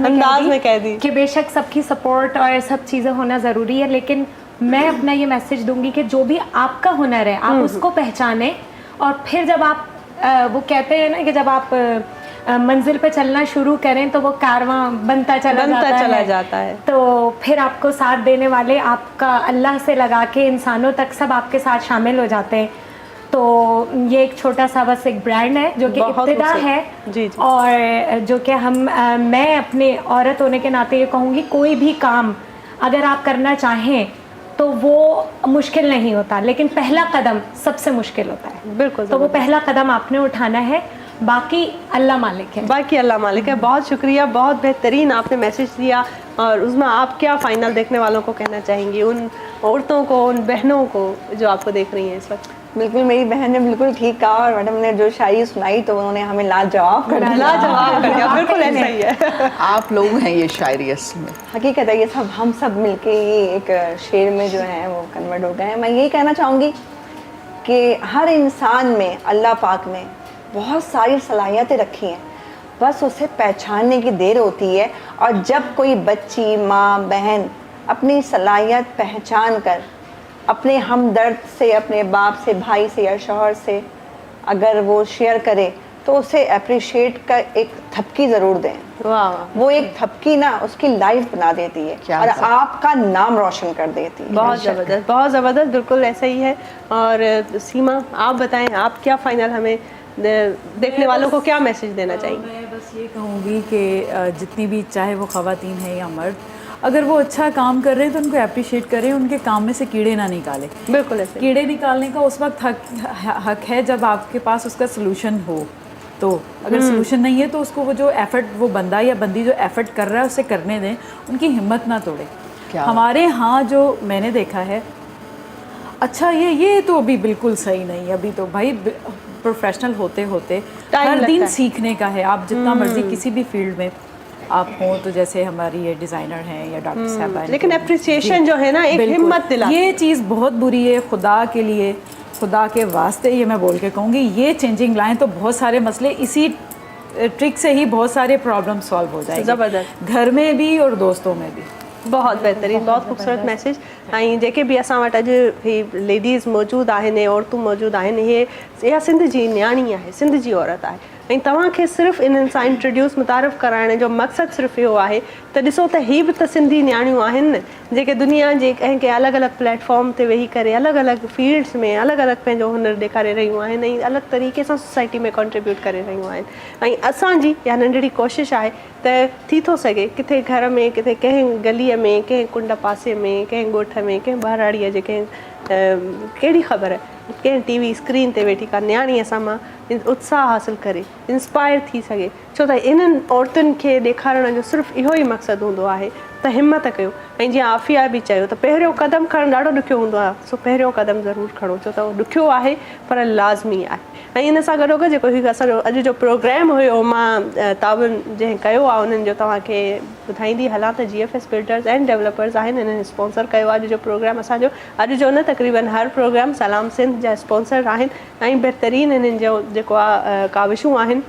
में कह दी कि बेशक सबकी सपोर्ट और सब चीज़ें होना ज़रूरी है, लेकिन मैं अपना ये मैसेज दूंगी कि जो भी आपका हुनर है आप उसको पहचानें और फिर जब आप वो कहते हैं ना कि जब आप मंजिल पे चलना शुरू करें तो वो कारवां बनता चला जाता है तो फिर आपको साथ देने वाले आपका अल्लाह से लगा के इंसानों तक सब आपके साथ शामिल हो जाते हैं। तो ये एक छोटा सा बस एक ब्रांड है जो कि इब्तिदा है जी। और जो कि मैं अपने औरत होने के नाते ये कहूँगी कोई भी काम अगर आप करना चाहें तो वो मुश्किल नहीं होता, लेकिन पहला कदम सबसे मुश्किल होता है। बिल्कुल तो वो पहला कदम आपने उठाना है, बाकी अल्लाह मालिक है। बाकी अल्लाह मालिक है। बहुत शुक्रिया, बहुत बेहतरीन आपने मैसेज दिया और उसमें आप क्या फाइनल देखने वालों को कहना चाहेंगी, उन औरतों को, उन बहनों को जो आपको देख रही हैं इस वक्त? बिल्कुल मेरी बहन ने बिल्कुल ठीक कहा और मैडम ने जो शायरी सुनाई तो उन्होंने हमें लाजवाब कर दिया। लाजवाब कर दिया, बिल्कुल ऐसा ही है। आप लोग हैं ये शायरी असल में। हकीकत है ये सब हम सब मिलके ये एक शेर में जो है वो कन्वर्ट हो गए हैं। मैं यही कहना चाहूँगी कि हर इंसान में अल्लाह पाक ने बहुत सारी सलाहियतें रखी हैं, बस उसे पहचानने की देर होती है। और जब कोई बच्ची, माँ, बहन अपनी सलाहियत पहचान कर अपने हमदर्द से, अपने बाप से, भाई से या शौहर से अगर वो शेयर करे तो उसे अप्रिशिएट कर एक थपकी ज़रूर दें। वाह, वो एक थपकी ना उसकी लाइफ बना देती है और आपका नाम रोशन कर देती है। बहुत ज़बरदस्त, बहुत ज़बरदस्त, बिल्कुल ऐसा ही है। और सीमा आप बताएं, आप क्या फाइनल हमें देखने वालों को क्या मैसेज देना चाहेंगे? मैं बस ये कहूँगी कि जितनी भी, चाहे वो ख़वातीन है या मर्द, अगर वो अच्छा काम कर रहे हैं तो उनको अप्रिशिएट करें, उनके काम में से कीड़े ना निकालें। बिल्कुल ऐसे। कीड़े निकालने का उस वक्त हक है जब आपके पास उसका सलूशन हो। तो अगर सलूशन नहीं है तो उसको वो जो एफर्ट, वो बंदा या बंदी जो एफर्ट कर रहा है उसे करने दें, उनकी हिम्मत ना तोड़ें। हमारे यहाँ जो मैंने देखा है, अच्छा ये तो अभी बिल्कुल सही नहीं है। अभी तो भाई प्रोफेशनल होते होते हर दिन सीखने का है। आप जितना मर्जी किसी भी फील्ड में आप हों, तो जैसे हमारी ये डिज़ाइनर हैं या डॉक्टर साहब हैं, लेकिन अप्रिसिएशन जो है ना एक हिम्मत दिला, ये चीज़ बहुत बुरी है। खुदा के लिए, खुदा के वास्ते ये मैं बोल के कहूँगी, ये चेंजिंग लाएँ तो बहुत सारे मसले इसी ट्रिक से ही बहुत सारे प्रॉब्लम सॉल्व हो जाएंगे, ज़बरदस्त, घर में भी और दोस्तों में भी। बहुत बेहतरीन, बहुत खूबसूरत मैसेज। ऐं जेके बि असां वटि अॼु ही लेडीज़ मौजूदु आहिनि, औरतूं मौजूदु आहिनि, इहा सिंध जी न्याणी आहे, सिंध जी औरत आहे। ऐं तव्हांखे सिर्फ़ु इन्हनि सां इंट्रोड्यूस मुतारिफ़ कराइण जो मक़सदु सिर्फ़ु इहो आहे त ॾिसो त हीअ बि त सिंधी न्याणियूं आहिनि न, जेके दुनिया जे कंहिं अलॻि अलॻि प्लेटफॉर्म ते वेही करे अलॻि अलॻि फील्ड्स में अलॻि अलॻि पंहिंजो हुनर ॾेखारे रहियूं आहिनि ऐं अलॻि तरीक़े सां सोसाइटी में कॉन्ट्रीब्यूट करे रहियूं आहिनि। ऐं असांजी इहा नंढड़ी कोशिशि आहे त थी थो सघे किथे घर में, किथे कंहिं गलीअ में, कंहिं कुंड पासे में, कंहिं ॻोठ में, कंहिं ॿारड़ीअ जे कंहिं कहिड़ी ख़बर, कंहिं टीवी स्क्रीन ते वेठी का न्याणी असां मां उत्साह हासिलु करे, इंस्पायर थी सघे। छो त इन्हनि औरतुनि खे ॾेखारण जो सिर्फ़ु इहो ई मक़सदु हूंदो आहे त हिमत कयो। ऐं जीअं आफ़िया बि चयो त पहिरियों क़दम खणणु ॾाढो ॾुखियो हूंदो आहे, सो पहिरियों क़दम ज़रूरु खणो, छो त उहो ॾुखियो आहे पर लाज़मी आहे। ऐं इन सां गॾोगॾु जेको हीउ असांजो अॼु जो प्रोग्राम हुयो, मां ताउन जंहिं कयो आहे उन्हनि जो तव्हांखे ॿुधाईंदी हलां त GFS बिल्डर्स एंड डेवलपर्स आहिनि, इन्हनि स्पॉन्सर कयो आहे अॼु जो प्रोग्राम असांजो। अॼु जो न, तक़रीबन हर प्रोग्राम सलाम सिंध जा स्पॉन्सर आहिनि ऐं बहितरीनु इन्हनि जो जेको आहे काविशूं आहिनि।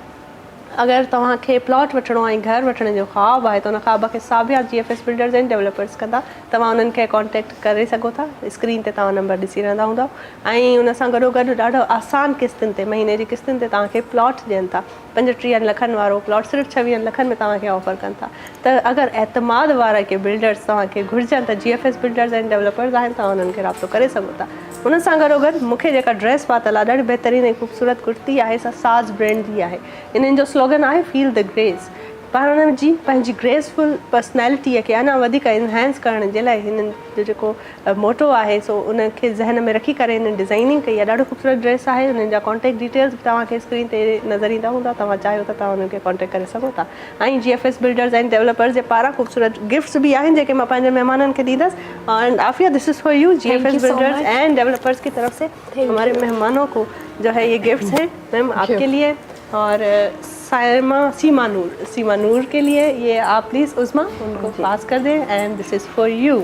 अगर तव्हांखे प्लॉट वठिणो ऐं घर वठण जो ख़्वाबु आहे त उन ख़्वाब खे साबिया GFS बिल्डर्स एंड डेवलपर्स कंदा। तव्हां उन्हनि खे कॉन्टेक्ट करे सघो था, स्क्रीन ते तव्हां नंबर ॾिसी रहंदा हूंदव। ऐं उन सां गॾोगॾु ॾाढो आसान किस्तुनि ते, महीने जी किस्तुनि ते तव्हांखे प्लॉट ॾियनि था। 35 लखनि वारो प्लॉट सिर्फ़ु 26 लखनि में तव्हांखे ऑफर कनि था। त अगरि एतमाद वारा के बिल्डर्स तव्हांखे घुरिजनि त GFS बिल्डर्स एंड डेवलपर्स आहिनि, तव्हां उन्हनि खे राब्तो करे सघो था। उन सां गॾोगॾु मूंखे जेका ड्रेस पातल आहे, ॾाढी बहितरीनु ऐं ख़ूबसूरत कुर्ती आहे, सा साज़ ब्रांड जी आहे। इन्हनि जो स्लोगन आहे फील द ग्रेस, पर हुन जी पंहिंजी ग्रेसफुल पर्सनैलिटीअ खे अञा वधीक इनहेंस करण जे लाइ हिननि जो जेको मोटो आहे सो उनखे ज़हन में रखी करे हिननि डिज़ाइनिंग कई आहे। ॾाढो ख़ूबसूरत ड्रेस आहे। हुननि जा कॉन्टेक्ट डिटेल्स बि तव्हांखे स्क्रीन ते नज़र ईंदा हूंदा, तव्हां चाहियो त तव्हां हुननि खे कॉन्टेक्ट करे सघो था। ऐं GFS बिल्डर्स एंड डेवलपर्स जे पारां ख़ूबसूरत गिफ्ट्स बि आहिनि जेके मां पंहिंजे महिमाननि खे ॾींदसि। And Afiya, this is for you. GFS builders and developers की तरफ से हमारे मेहमानों को जो है ये गिफ्ट्स हैं मैम आपके लिए। और सीमा नूर के लिए ये आप प्लीज़ उस्मा उनको पास कर दें। And this is for you.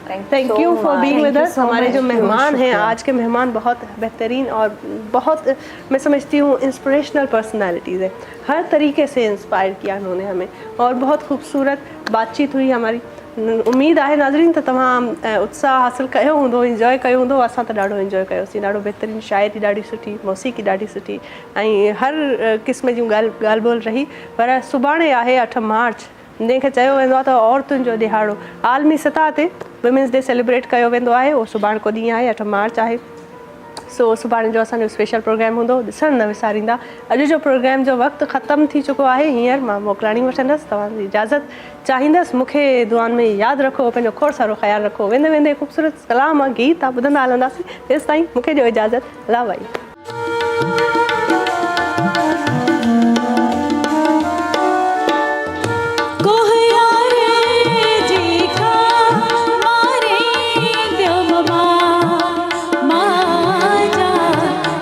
Thank you for being with us. हमारे जो मेहमान हैं आज के मेहमान बहुत बेहतरीन और बहुत मैं समझती हूँ इंस्पिरेशनल पर्सनालिटीज़ है। हर तरीके से इंस्पायर किया उन्होंने हमें और बहुत खूबसूरत बातचीत हुई हमारी। उम्मीद है नाज़रीन त तमाम उत्साह हासिल कयो हूंदो, इंजॉय कयो हूंदो। असां त ॾाढो इंजॉय कयोसीं। ॾाढो बहितरीनु शाइरी ॾाढी सुठी, मौसीक़ी ॾाढी सुठी ऐं हर क़िस्म जूं ॻाल्हि ॿोल रही। पर सुभाणे आहे 8 मार्च जंहिंखे चयो वेंदो आहे त औरतुनि जो ॾिहाड़ो। आलमी सतह ते वुमेंस डे सेलिब्रेट कयो वेंदो आहे। उहो सुभाणे को ॾींहुं आहे, 8 मार्च आहे। सो सुभाणे जो असांजो स्पेशल प्रोग्राम हूंदो, ॾिसणु न विसारींदा। अॼु जो प्रोग्राम जो वक़्तु ख़तमु थी चुको आहे। हींअर मां मोकिलाणी वठंदसि, तव्हांजी इजाज़त चाहींदसि। मूंखे दुआनि में यादि रखो, पंहिंजो खोड़ सारो ख़्यालु रखो। वेंदे वेंदे ख़ूबसूरत कलाम गीत आहे ॿुधंदा हलंदासीं। तेसि ताईं मूंखे ॾियो इजाज़त। अला भाई।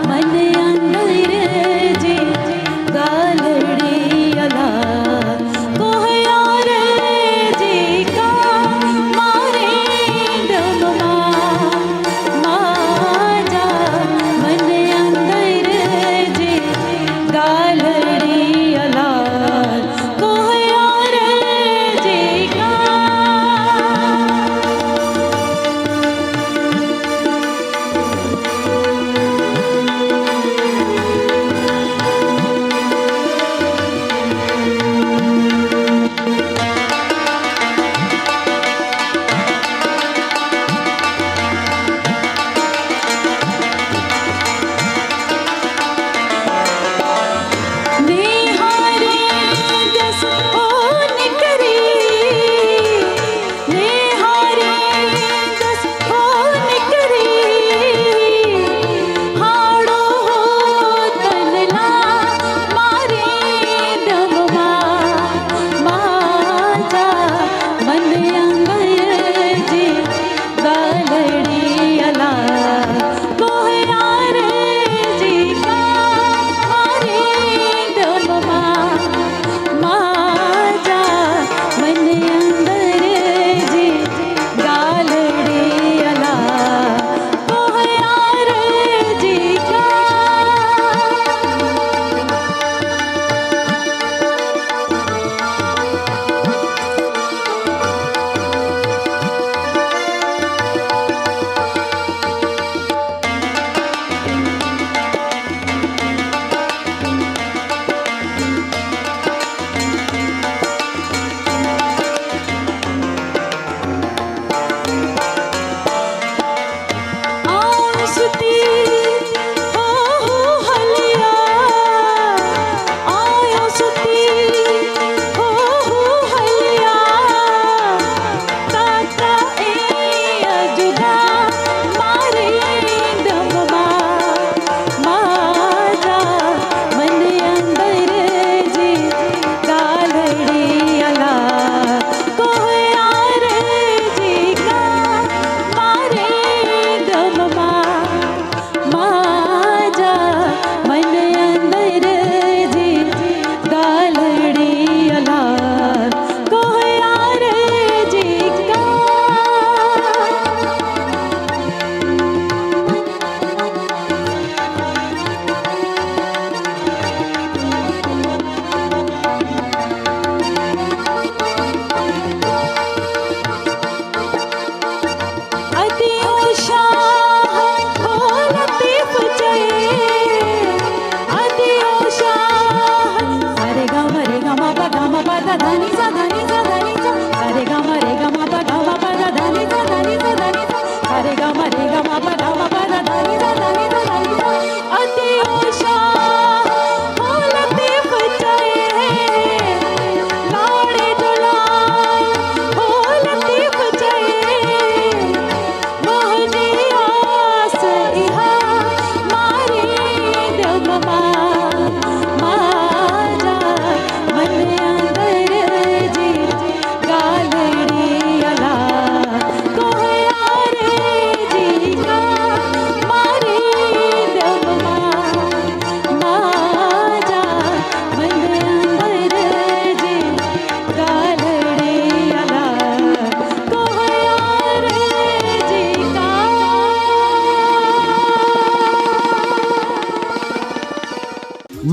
मन अंदर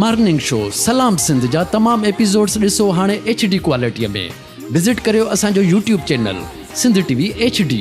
मॉर्निंग शो सलाम सिंध जा तमाम एपिसोड्स ॾिसो हाणे HD क्वालिटीअ में। विज़िट करियो असांजो YouTube channel Sindh TV HD।